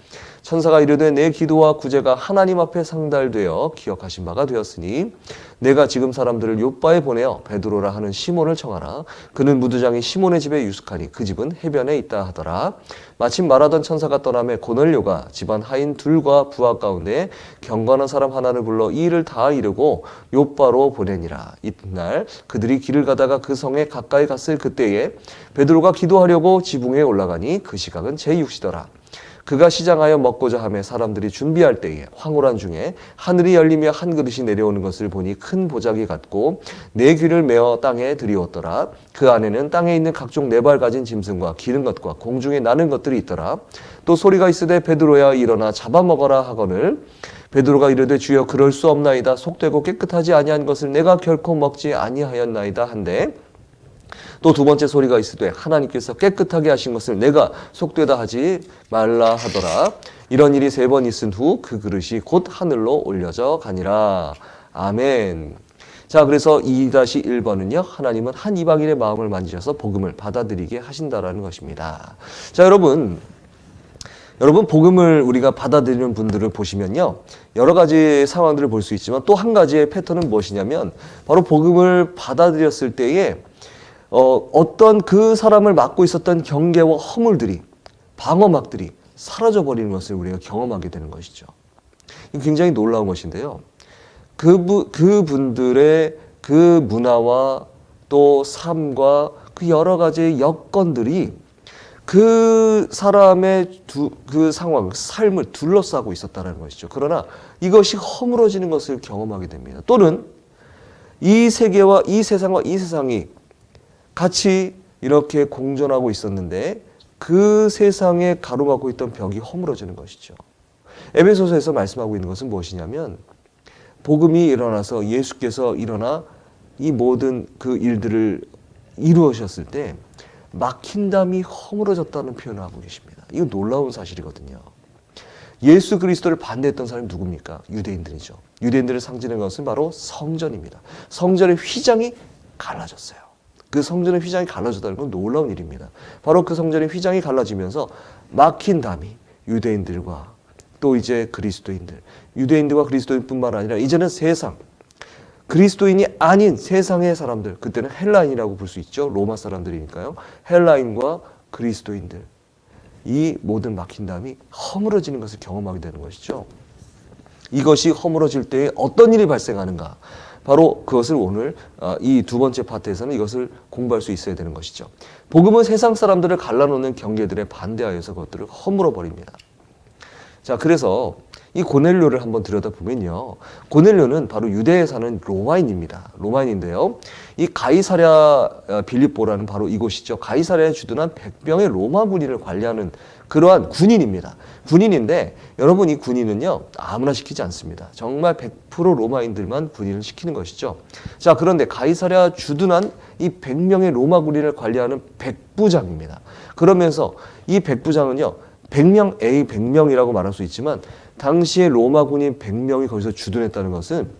천사가 이르되 내 기도와 구제가 하나님 앞에 상달되어 기억하신 바가 되었으니 내가 지금 사람들을 요바에 보내어 베드로라 하는 시몬을 청하라. 그는 무두장이 시몬의 집에 유숙하니 그 집은 해변에 있다 하더라. 마침 말하던 천사가 떠나매 고넬료가 집안 하인 둘과 부하 가운데 경건한 사람 하나를 불러 이 일을 다 이르고 요바로 보내니라. 이튿날 그들이 길을 가다가 그 성에 가까이 갔을 그때에 베드로가 기도하려고 지붕에 올라가니 그 시각은 제6시더라. 그가 시장하여 먹고자 하며 사람들이 준비할 때에 황홀한 중에 하늘이 열리며 한 그릇이 내려오는 것을 보니 큰 보자기 같고 네 귀를 메어 땅에 들이었더라. 그 안에는 땅에 있는 각종 네 발 가진 짐승과 기른 것과 공중에 나는 것들이 있더라. 또 소리가 있으되 베드로야 일어나 잡아먹어라 하거늘 베드로가 이르되 주여 그럴 수 없나이다. 속되고 깨끗하지 아니한 것을 내가 결코 먹지 아니하였나이다 한데 또 두 번째 소리가 있으되 하나님께서 깨끗하게 하신 것을 내가 속되다 하지 말라 하더라. 이런 일이 3번 있은 후 그 그릇이 곧 하늘로 올려져 가니라. 아멘. 자, 그래서 2-1번은요, 하나님은 한 이방인의 마음을 만지셔서 복음을 받아들이게 하신다라는 것입니다. 자, 여러분, 복음을 우리가 받아들이는 분들을 보시면요, 여러 가지 상황들을 볼 수 있지만 또 한 가지의 패턴은 무엇이냐면, 바로 복음을 받아들였을 때에 어떤 그 사람을 맡고 있었던 경계와 허물들이, 방어막들이 사라져버리는 것을 우리가 경험하게 되는 것이죠. 굉장히 놀라운 것인데요. 그분들의 그 문화와 또 삶과 그 여러 가지 여건들이 그 사람의 그 상황, 삶을 둘러싸고 있었다는 것이죠. 그러나 이것이 허물어지는 것을 경험하게 됩니다. 또는 이 세계와 이 세상과 이 세상이 같이 이렇게 공존하고 있었는데 그 세상에 가로막고 있던 벽이 허물어지는 것이죠. 에베소서에서 말씀하고 있는 것은 무엇이냐면, 복음이 일어나서 예수께서 일어나 이 모든 그 일들을 이루셨을 때 막힌 담이 허물어졌다는 표현을 하고 계십니다. 이거 놀라운 사실이거든요. 예수 그리스도를 반대했던 사람이 누굽니까? 유대인들이죠. 유대인들을 상징하는 것은 바로 성전입니다. 성전의 휘장이 갈라졌어요. 그 성전의 휘장이 갈라졌다는 건 놀라운 일입니다. 바로 그 성전의 휘장이 갈라지면서 막힌 담이 유대인들과 또 이제 그리스도인들, 유대인들과 그리스도인뿐만 아니라 이제는 세상, 그리스도인이 아닌 세상의 사람들, 그때는 헬라인이라고 볼 수 있죠. 로마 사람들이니까요. 헬라인과 그리스도인들, 이 모든 막힌 담이 허물어지는 것을 경험하게 되는 것이죠. 이것이 허물어질 때 어떤 일이 발생하는가? 바로 그것을 오늘 이 2번째 파트에서는 이것을 공부할 수 있어야 되는 것이죠. 복음은 세상 사람들을 갈라놓는 경계들에 반대하여서 그것들을 허물어 버립니다. 자, 그래서 이 고넬료를 한번 들여다보면요, 고넬료는 바로 유대에 사는 로마인입니다. 로마인인데요, 이 가이사랴 빌립보라는 바로 이곳이죠. 가이사랴에 주둔한 100명의 로마 군인을 관리하는 그러한 군인입니다. 군인인데 여러분, 이 군인은요 아무나 시키지 않습니다. 정말 100% 로마인들만 군인을 시키는 것이죠. 자, 그런데 가이사랴 주둔한 이 100명의 로마 군인을 관리하는 백부장입니다. 그러면서 이 백부장은요, 100명, A 100명이라고 말할 수 있지만 당시에 로마 군인 100명이 거기서 주둔했다는 것은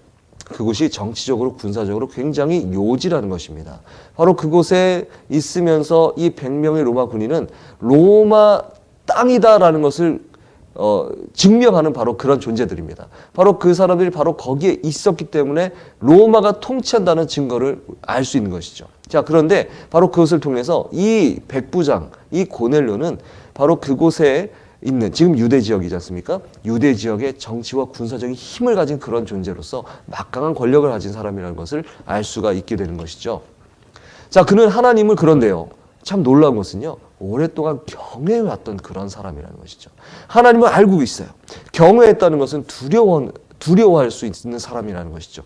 그곳이 정치적으로 군사적으로 굉장히 요지라는 것입니다. 바로 그곳에 있으면서 이 100명의 로마 군인은 로마 땅이다라는 것을 증명하는 바로 그런 존재들입니다. 바로 그 사람들이 바로 거기에 있었기 때문에 로마가 통치한다는 증거를 알 수 있는 것이죠. 자, 그런데 바로 그것을 통해서 이 백부장, 이 고넬료는 바로 그곳에 있는, 지금 유대 지역이지 않습니까? 유대 지역의 정치와 군사적인 힘을 가진 그런 존재로서 막강한 권력을 가진 사람이라는 것을 알 수가 있게 되는 것이죠. 자, 그는 하나님을, 그런데요, 참 놀라운 것은요, 오랫동안 경외해왔던 그런 사람이라는 것이죠. 하나님을 알고 있어요. 경외했다는 것은 두려워할 수 있는 사람이라는 것이죠.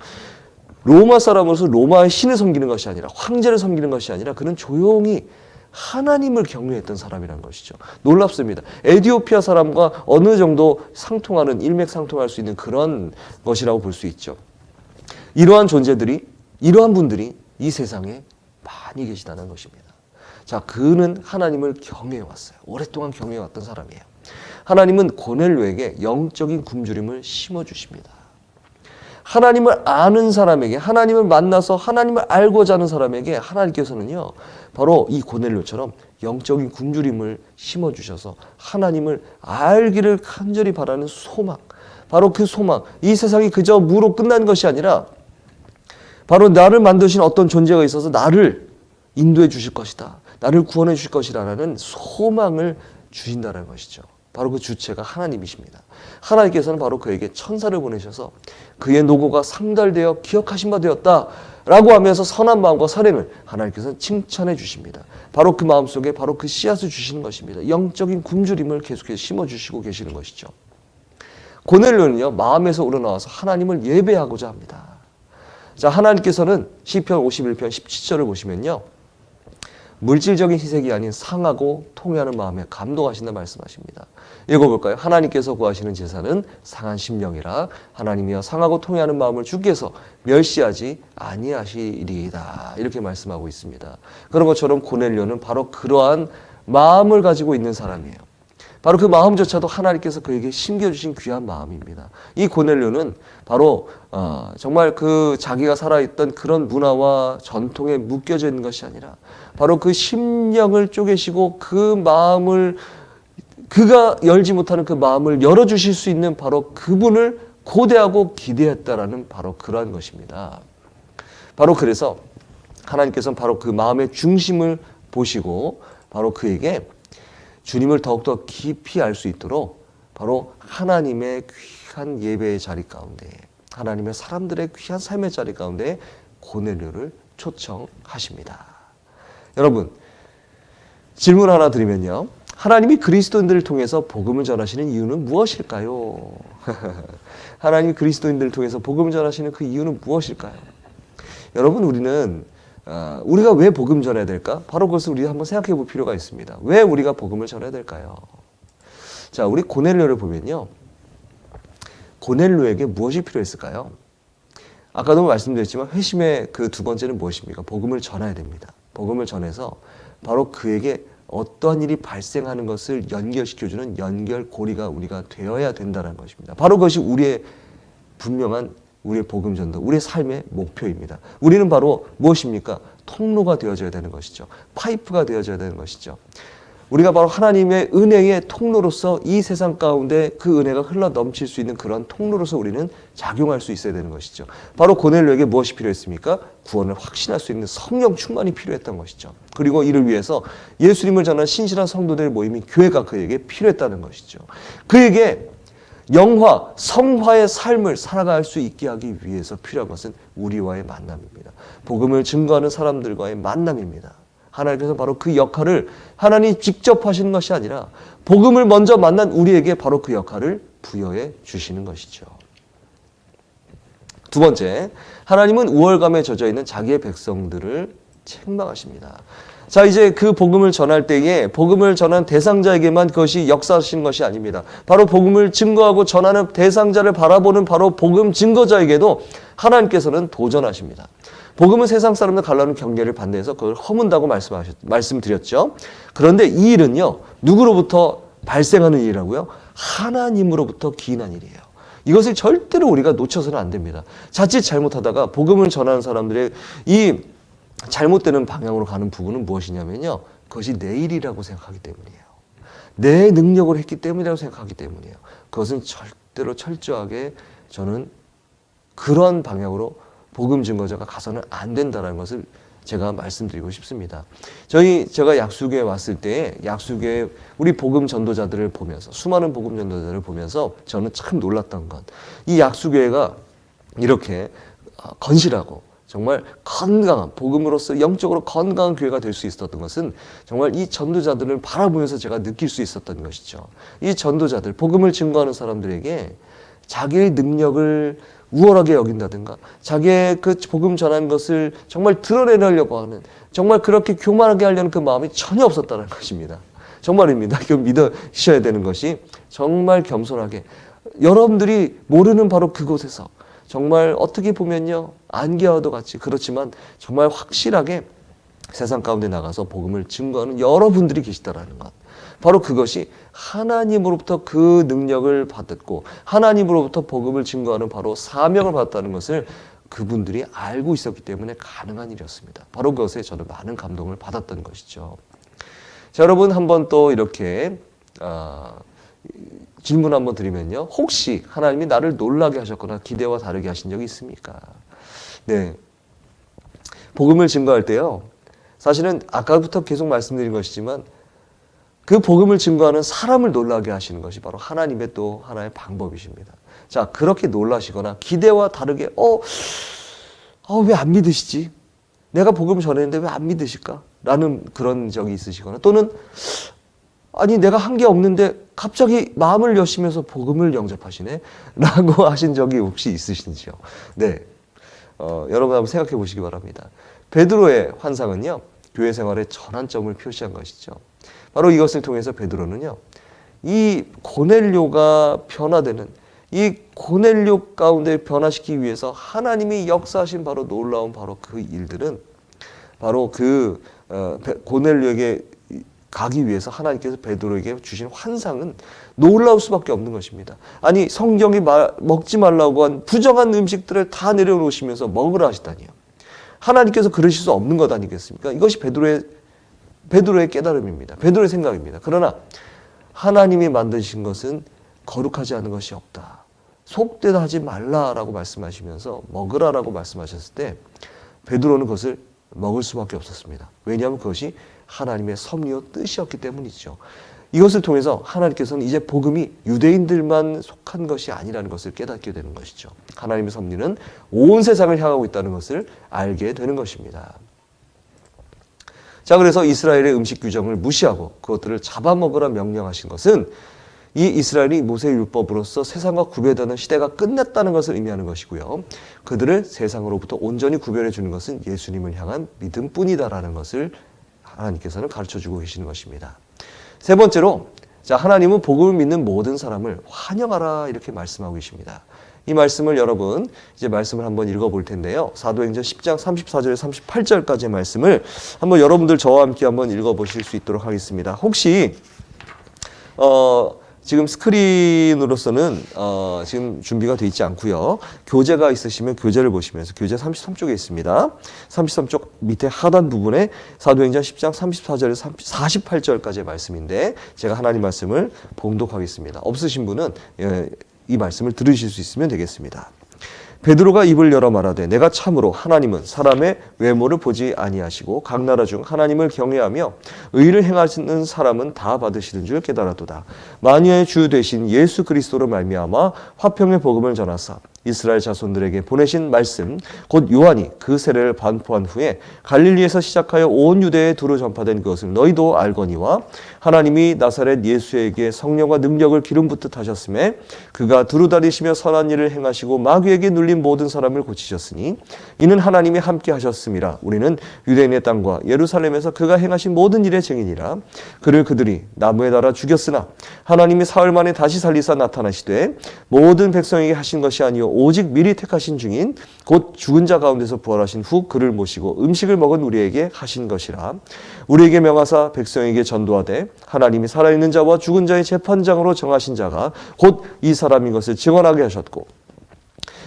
로마 사람으로서 로마의 신을 섬기는 것이 아니라, 황제를 섬기는 것이 아니라, 그는 조용히 하나님을 경외했던 사람이라는 것이죠. 놀랍습니다. 에티오피아 사람과 어느 정도 상통하는, 일맥상통할 수 있는 그런 것이라고 볼 수 있죠. 이러한 존재들이, 이러한 분들이 이 세상에 많이 계시다는 것입니다. 자, 그는 하나님을 경외해왔어요. 오랫동안 경외해왔던 사람이에요. 하나님은 고넬료에게 영적인 굶주림을 심어주십니다. 하나님을 아는 사람에게, 하나님을 만나서 하나님을 알고자 하는 사람에게 하나님께서는요, 바로 이 고넬료처럼 영적인 굶주림을 심어주셔서 하나님을 알기를 간절히 바라는 소망, 바로 그 소망, 이 세상이 그저 무로 끝난 것이 아니라 바로 나를 만드신 어떤 존재가 있어서 나를 인도해 주실 것이다, 나를 구원해 주실 것이라는 소망을 주신다는 것이죠. 바로 그 주체가 하나님이십니다. 하나님께서는 바로 그에게 천사를 보내셔서 그의 노고가 상달되어 기억하신 바 되었다 라고 하면서 선한 마음과 선행을 하나님께서는 칭찬해 주십니다. 바로 그 마음속에 바로 그 씨앗을 주시는 것입니다. 영적인 굶주림을 계속해서 심어주시고 계시는 것이죠. 고넬료는요, 마음에서 우러나와서 하나님을 예배하고자 합니다. 자, 하나님께서는 시편 51편 17절을 보시면요, 물질적인 희색이 아닌 상하고 통회하는 마음에 감동하신다 말씀하십니다. 읽어볼까요? 하나님께서 구하시는 제사는 상한 심령이라 하나님이여 상하고 통회하는 마음을 주께서 멸시하지 아니하시리이다. 이렇게 말씀하고 있습니다. 그런 것처럼 고넬료는 바로 그러한 마음을 가지고 있는 사람이에요. 바로 그 마음조차도 하나님께서 그에게 심겨주신 귀한 마음입니다. 이 고넬료는 바로 정말 그 자기가 살아있던 그런 문화와 전통에 묶여져 있는 것이 아니라 바로 그 심령을 쪼개시고 그 마음을 그가 열지 못하는 그 마음을 열어주실 수 있는 바로 그분을 고대하고 기대했다라는 바로 그러한 것입니다. 바로 그래서 하나님께서는 바로 그 마음의 중심을 보시고 바로 그에게 주님을 더욱더 깊이 알 수 있도록 바로 하나님의 귀한 예배의 자리 가운데, 하나님의 사람들의 귀한 삶의 자리 가운데 고넬료를 초청하십니다. 여러분, 질문 하나 드리면요. 하나님이 그리스도인들을 통해서 복음을 전하시는 이유는 무엇일까요? 하나님이 그리스도인들을 통해서 복음을 전하시는 그 이유는 무엇일까요? 여러분, 우리가 왜 복음 전해야 될까? 바로 그것을 우리가 한번 생각해 볼 필요가 있습니다. 왜 우리가 복음을 전해야 될까요? 자, 우리 고넬료를 보면요. 고넬료에게 무엇이 필요했을까요? 아까도 말씀드렸지만 회심의 그 두 번째는 무엇입니까? 복음을 전해야 됩니다. 복음을 전해서 바로 그에게 어떠한 일이 발생하는 것을 연결시켜주는 연결고리가 우리가 되어야 된다는 것입니다. 바로 그것이 우리의 분명한 우리의 복음전도, 우리의 삶의 목표입니다. 우리는 바로 무엇입니까? 통로가 되어져야 되는 것이죠. 파이프가 되어져야 되는 것이죠. 우리가 바로 하나님의 은혜의 통로로서 이 세상 가운데 그 은혜가 흘러 넘칠 수 있는 그런 통로로서 우리는 작용할 수 있어야 되는 것이죠. 바로 고넬료에게 무엇이 필요했습니까? 구원을 확신할 수 있는 성령 충만이 필요했던 것이죠. 그리고 이를 위해서 예수님을 전하는 신실한 성도들의 모임인 교회가 그에게 필요했다는 것이죠. 그에게 영화, 성화의 삶을 살아갈 수 있게 하기 위해서 필요한 것은 우리와의 만남입니다. 복음을 증거하는 사람들과의 만남입니다. 하나님께서 바로 그 역할을 하나님이 직접 하시는 것이 아니라 복음을 먼저 만난 우리에게 바로 그 역할을 부여해 주시는 것이죠. 두 번째, 하나님은 우월감에 젖어 있는 자기의 백성들을 책망하십니다. 자, 이제 그 복음을 전할 때에 복음을 전한 대상자에게만 그것이 역사하시는 것이 아닙니다. 바로 복음을 증거하고 전하는 대상자를 바라보는 바로 복음 증거자에게도 하나님께서는 도전하십니다. 복음은 세상 사람들 갈라는 경계를 반대해서 그걸 허문다고 말씀드렸죠. 그런데 이 일은요, 누구로부터 발생하는 일이라고요? 하나님으로부터 기인한 일이에요. 이것을 절대로 우리가 놓쳐서는 안 됩니다. 자칫 잘못하다가 복음을 전하는 사람들의 이 잘못되는 방향으로 가는 부분은 무엇이냐면요, 그것이 내 일이라고 생각하기 때문이에요. 내 능력으로 했기 때문이라고 생각하기 때문이에요. 그것은 절대로 철저하게 저는 그런 방향으로 복음 증거자가 가서는 안 된다는 것을 제가 말씀드리고 싶습니다. 제가 약수교에 왔을 때 약수교에 우리 복음 전도자들을 보면서, 수많은 복음 전도자들을 보면서 저는 참 놀랐던 건, 이 약수교회가 이렇게 건실하고 정말 건강한, 복음으로서 영적으로 건강한 교회가 될 수 있었던 것은 정말 이 전도자들을 바라보면서 제가 느낄 수 있었던 것이죠. 이 전도자들, 복음을 증거하는 사람들에게 자기의 능력을 우월하게 여긴다든가, 자기의 그 복음 전하는 것을 정말 드러내려고 하는, 정말 그렇게 교만하게 하려는 그 마음이 전혀 없었다는 것입니다. 정말입니다. 이거 믿으셔야 되는 것이, 정말 겸손하게 여러분들이 모르는 바로 그곳에서 정말 어떻게 보면요, 안개와도 같이, 그렇지만 정말 확실하게 세상 가운데 나가서 복음을 증거하는 여러분들이 계시다라는 것, 바로 그것이 하나님으로부터 그 능력을 받았고 하나님으로부터 복음을 증거하는 바로 사명을 받았다는 것을 그분들이 알고 있었기 때문에 가능한 일이었습니다. 바로 그것에 저는 많은 감동을 받았던 것이죠. 자, 여러분, 한번 또 이렇게 질문 한번 드리면요, 혹시 하나님이 나를 놀라게 하셨거나 기대와 다르게 하신 적이 있습니까? 네, 복음을 증거할 때요, 사실은 아까부터 계속 말씀드린 것이지만 그 복음을 증거하는 사람을 놀라게 하시는 것이 바로 하나님의 또 하나의 방법이십니다. 자, 그렇게 놀라시거나 기대와 다르게 왜 안 믿으시지? 내가 복음을 전했는데 왜 안 믿으실까? 라는 그런 적이 있으시거나, 또는 아니 내가 한 게 없는데 갑자기 마음을 여시면서 복음을 영접하시네? 라고 하신 적이 혹시 있으신지요? 네, 여러분 한번 생각해 보시기 바랍니다. 베드로의 환상은요, 교회 생활의 전환점을 표시한 것이죠. 바로 이것을 통해서 베드로는요, 이 고넬료가 변화되는, 이 고넬료 가운데 변화시키기 위해서 하나님이 역사하신 바로 놀라운 바로 그 일들은 바로 그 고넬료에게 가기 위해서 하나님께서 베드로에게 주신 환상은 놀라울 수밖에 없는 것입니다. 아니 성경이 먹지 말라고 한 부정한 음식들을 다 내려놓으시면서 먹으라 하시다니요. 하나님께서 그러실 수 없는 것 아니겠습니까? 이것이 베드로의 깨달음입니다. 베드로의 생각입니다. 그러나 하나님이 만드신 것은 거룩하지 않은 것이 없다. 속되다 하지 말라라고 말씀하시면서 먹으라라고 말씀하셨을 때 베드로는 그것을 먹을 수밖에 없었습니다. 왜냐하면 그것이 하나님의 섭리요 뜻이었기 때문이죠. 이것을 통해서 하나님께서는 이제 복음이 유대인들만 속한 것이 아니라는 것을 깨닫게 되는 것이죠. 하나님의 섭리는 온 세상을 향하고 있다는 것을 알게 되는 것입니다. 자, 그래서 이스라엘의 음식 규정을 무시하고 그것들을 잡아먹으라 명령하신 것은 이 이스라엘이 모세의 율법으로서 세상과 구별되는 시대가 끝났다는 것을 의미하는 것이고요. 그들을 세상으로부터 온전히 구별해 주는 것은 예수님을 향한 믿음뿐이다라는 것을 하나님께서는 가르쳐주고 계시는 것입니다. 세 번째로, 자, 하나님은 복음을 믿는 모든 사람을 환영하라 이렇게 말씀하고 계십니다. 이 말씀을 여러분 이제 말씀을 한번 읽어볼 텐데요. 사도행전 10장 34절에서 38절까지의 말씀을 한번 여러분들 저와 함께 한번 읽어보실 수 있도록 하겠습니다. 혹시 지금 스크린으로서는 지금 준비가 되어 있지 않고요. 교재가 있으시면 교재를 보시면서 교재 33쪽에 있습니다. 33쪽 밑에 하단 부분에 사도행전 10장 34절에서 48절까지의 말씀인데 제가 하나님 말씀을 봉독하겠습니다. 없으신 분은 이 말씀을 들으실 수 있으면 되겠습니다. 베드로가 입을 열어 말하되 내가 참으로 하나님은 사람의 외모를 보지 아니하시고 각 나라 중 하나님을 경외하며 의를 행하시는 사람은 다 받으시는 줄 깨달았도다. 만유의 주 되신 예수 그리스도로 말미암아 화평의 복음을 전하사 이스라엘 자손들에게 보내신 말씀 곧 요한이 그 세례를 반포한 후에 갈릴리에서 시작하여 온 유대에 두루 전파된 것을 너희도 알거니와 하나님이 나사렛 예수에게 성령과 능력을 기름 붓듯 하셨음에 그가 두루 다니시며 선한 일을 행하시고 마귀에게 눌린 모든 사람을 고치셨으니 이는 하나님이 함께 하셨음이라. 우리는 유대인의 땅과 예루살렘에서 그가 행하신 모든 일의 증인이라. 그를 그들이 나무에 달아 죽였으나 하나님이 사흘 만에 다시 살리사 나타나시되 모든 백성에게 하신 것이 아니요 오직 미리 택하신 중인 곧 죽은 자 가운데서 부활하신 후 그를 모시고 음식을 먹은 우리에게 하신 것이라. 우리에게 명하사 백성에게 전도하되 하나님이 살아있는 자와 죽은 자의 재판장으로 정하신 자가 곧 이 사람인 것을 증언하게 하셨고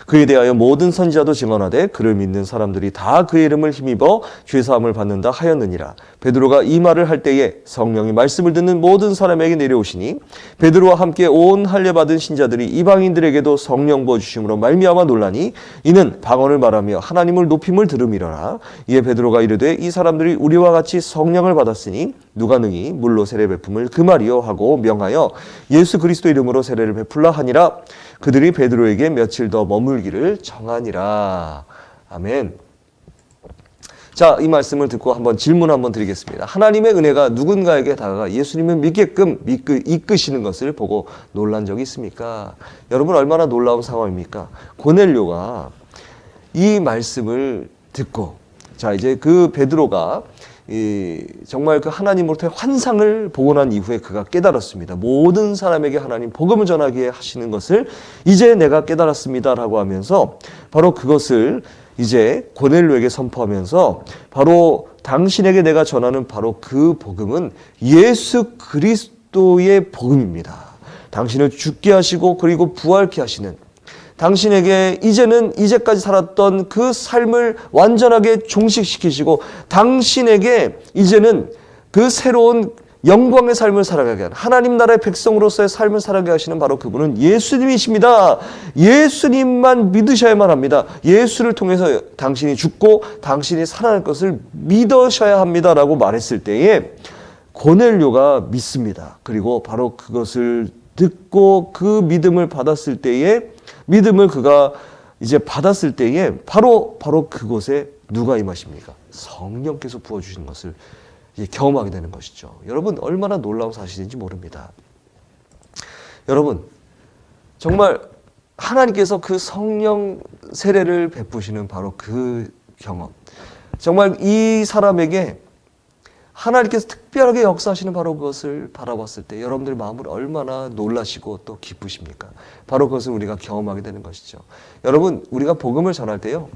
그에 대하여 모든 선지자도 증언하되 그를 믿는 사람들이 다 그의 이름을 힘입어 죄사함을 받는다 하였느니라. 베드로가 이 말을 할 때에 성령이 말씀을 듣는 모든 사람에게 내려오시니 베드로와 함께 온 할례 받은 신자들이 이방인들에게도 성령 부어주심으로 말미암아 놀라니 이는 방언을 말하며 하나님을 높임을 들음이러라. 이에 베드로가 이르되 이 사람들이 우리와 같이 성령을 받았으니 누가 능히 물로 세례 베품을 금하리요 하고 명하여 예수 그리스도 이름으로 세례를 베풀라 하니라. 그들이 베드로에게 며칠 더 머물기를 정하니라. 아멘. 자, 이 말씀을 듣고 한번 질문 한번 드리겠습니다. 하나님의 은혜가 누군가에게 다가가 예수님을 믿게끔 이끄시는 것을 보고 놀란 적이 있습니까? 여러분 얼마나 놀라운 상황입니까? 고넬료가 이 말씀을 듣고 자 이제 그 베드로가 정말 그 하나님으로부터의 환상을 보고 난 이후에 그가 깨달았습니다. 모든 사람에게 하나님 복음을 전하게 하시는 것을 이제 내가 깨달았습니다라고 하면서 바로 그것을 이제 고넬료에게 선포하면서 바로 당신에게 내가 전하는 바로 그 복음은 예수 그리스도의 복음입니다. 당신을 죽게 하시고 그리고 부활케 하시는 당신에게 이제는 이제까지 살았던 그 삶을 완전하게 종식시키시고 당신에게 이제는 그 새로운 영광의 삶을 살아가게 하는 하나님 나라의 백성으로서의 삶을 살아가게 하시는 바로 그분은 예수님이십니다. 예수님만 믿으셔야만 합니다. 예수를 통해서 당신이 죽고 당신이 살아날 것을 믿으셔야 합니다라고 말했을 때에 고넬료가 믿습니다. 그리고 바로 그것을 듣고 그 믿음을 받았을 때에 믿음을 그가 이제 받았을 때에 바로 그곳에 누가 임하십니까? 성령께서 부어주신 것을 이제 경험하게 되는 것이죠. 여러분 얼마나 놀라운 사실인지 모릅니다. 여러분 정말 하나님께서 그 성령 세례를 베푸시는 바로 그 경험 정말 이 사람에게 하나님께서 특별하게 역사하시는 바로 그것을 바라봤을 때 여러분들의 마음을 얼마나 놀라시고 또 기쁘십니까? 바로 그것을 우리가 경험하게 되는 것이죠. 여러분 우리가 복음을 전할 때요.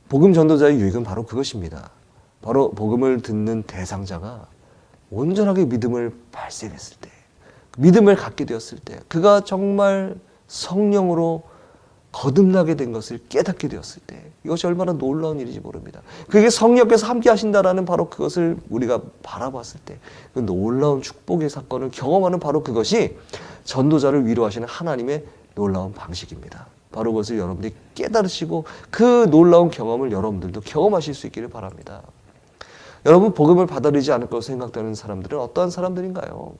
복음 전도자의 유익은 바로 그것입니다. 바로 복음을 듣는 대상자가 온전하게 믿음을 발생했을 때, 믿음을 갖게 되었을 때, 그가 정말 성령으로 거듭나게 된 것을 깨닫게 되었을 때, 이것이 얼마나 놀라운 일인지 모릅니다. 그게 성령께서 함께 하신다라는 바로 그것을 우리가 바라봤을 때, 그 놀라운 축복의 사건을 경험하는 바로 그것이 전도자를 위로하시는 하나님의 놀라운 방식입니다. 바로 그것을 여러분들이 깨달으시고 그 놀라운 경험을 여러분들도 경험하실 수 있기를 바랍니다. 여러분, 복음을 받아들이지 않을 것으로 생각되는 사람들은 어떠한 사람들인가요?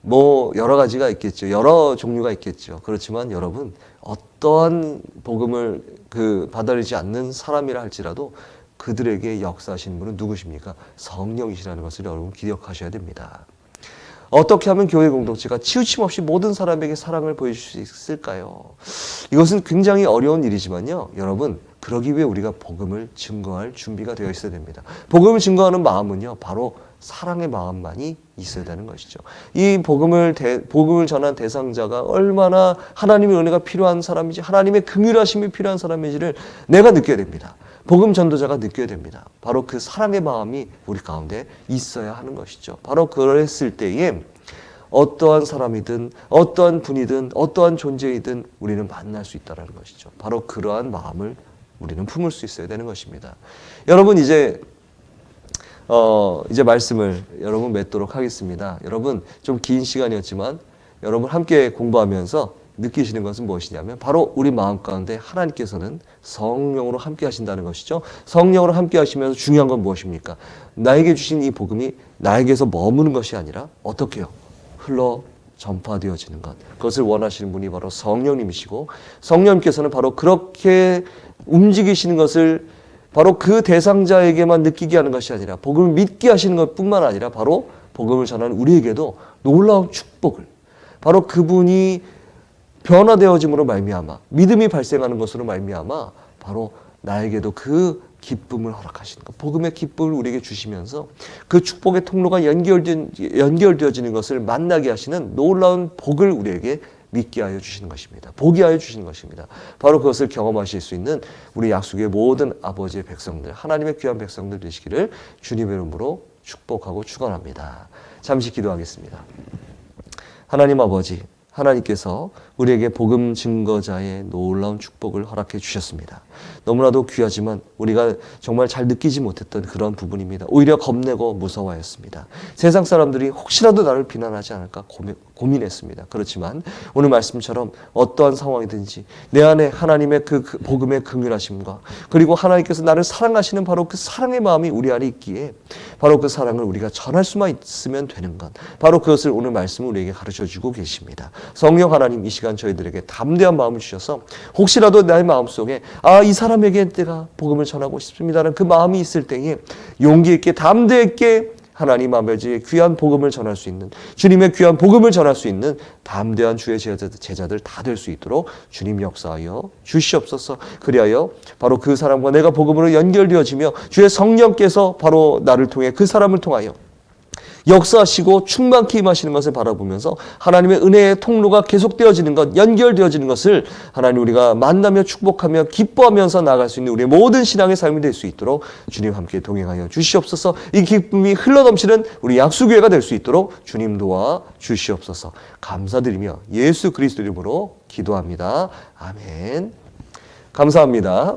뭐 여러 가지가 있겠죠. 여러 종류가 있겠죠. 그렇지만 여러분, 어떠한 복음을 받아들이지 않는 사람이라 할지라도 그들에게 역사하시는 분은 누구십니까? 성령이시라는 것을 여러분 기억하셔야 됩니다. 어떻게 하면 교회 공동체가 치우침 없이 모든 사람에게 사랑을 보여줄 수 있을까요? 이것은 굉장히 어려운 일이지만요. 여러분, 그러기 위해 우리가 복음을 증거할 준비가 되어 있어야 됩니다. 복음을 증거하는 마음은요, 바로 사랑의 마음만이 있어야 되는 것이죠. 이 복음을 전한 대상자가 얼마나 하나님의 은혜가 필요한 사람인지, 하나님의 긍휼하심이 필요한 사람인지를 내가 느껴야 됩니다. 복음 전도자가 느껴야 됩니다. 바로 그 사랑의 마음이 우리 가운데 있어야 하는 것이죠. 바로 그랬을 때에 어떠한 사람이든 어떠한 분이든 어떠한 존재이든 우리는 만날 수 있다는 것이죠. 바로 그러한 마음을 우리는 품을 수 있어야 되는 것입니다. 여러분, 이제 말씀을 여러분 맺도록 하겠습니다. 여러분, 좀 긴 시간이었지만 여러분 함께 공부하면서 느끼시는 것은 무엇이냐면 바로 우리 마음 가운데 하나님께서는 성령으로 함께 하신다는 것이죠. 성령으로 함께 하시면서 중요한 건 무엇입니까? 나에게 주신 이 복음이 나에게서 머무는 것이 아니라 어떻게 해요? 흘러 전파되어지는 것. 그것을 원하시는 분이 바로 성령님이시고, 성령님께서는 바로 그렇게 움직이시는 것을 바로 그 대상자에게만 느끼게 하는 것이 아니라 복음을 믿게 하시는 것뿐만 아니라 바로 복음을 전하는 우리에게도 놀라운 축복을, 바로 그분이 변화되어짐으로 말미암아 믿음이 발생하는 것으로 말미암아 바로 나에게도 그 기쁨을 허락하시는 것, 복음의 기쁨을 우리에게 주시면서 그 축복의 통로가 연결되어지는 것을 만나게 하시는 놀라운 복을 우리에게 믿게 하여 주시는 것입니다. 보게 하여 주시는 것입니다. 바로 그것을 경험하실 수 있는 우리 약속의 모든 아버지의 백성들, 하나님의 귀한 백성들 되시기를 주님의 이름으로 축복하고 축원합니다. 잠시 기도하겠습니다. 하나님 아버지, 하나님께서 우리에게 복음 증거자의 놀라운 축복을 허락해 주셨습니다. 너무나도 귀하지만 우리가 정말 잘 느끼지 못했던 그런 부분입니다. 오히려 겁내고 무서워했습니다. 세상 사람들이 혹시라도 나를 비난하지 않을까 고민했습니다. 그렇지만 오늘 말씀처럼 어떠한 상황이든지 내 안에 하나님의 그 복음의 긍휼하심과 그리고 하나님께서 나를 사랑하시는 바로 그 사랑의 마음이 우리 안에 있기에 바로 그 사랑을 우리가 전할 수만 있으면 되는 것, 바로 그것을 오늘 말씀을 우리에게 가르쳐주고 계십니다. 성령 하나님, 이 시간 저희들에게 담대한 마음을 주셔서 혹시라도 나의 마음속에 이 사람에게 내가 복음을 전하고 싶습니다라는 그 마음이 있을 때에 용기 있게 담대 있게 하나님 아버지의 귀한 복음을 전할 수 있는, 주님의 귀한 복음을 전할 수 있는 담대한 주의 제자들 다 될 수 있도록 주님 역사하여 주시옵소서. 그리하여 바로 그 사람과 내가 복음으로 연결되어지며 주의 성령께서 바로 나를 통해 그 사람을 통하여 역사하시고 충만케 임하시는 것을 바라보면서 하나님의 은혜의 통로가 계속되어지는 것, 연결되어지는 것을 하나님 우리가 만나며 축복하며 기뻐하면서 나아갈 수 있는 우리의 모든 신앙의 삶이 될 수 있도록 주님 함께 동행하여 주시옵소서. 이 기쁨이 흘러넘치는 우리 약수교회가 될 수 있도록 주님 도와 주시옵소서. 감사드리며 예수 그리스도 이름으로 기도합니다. 아멘. 감사합니다.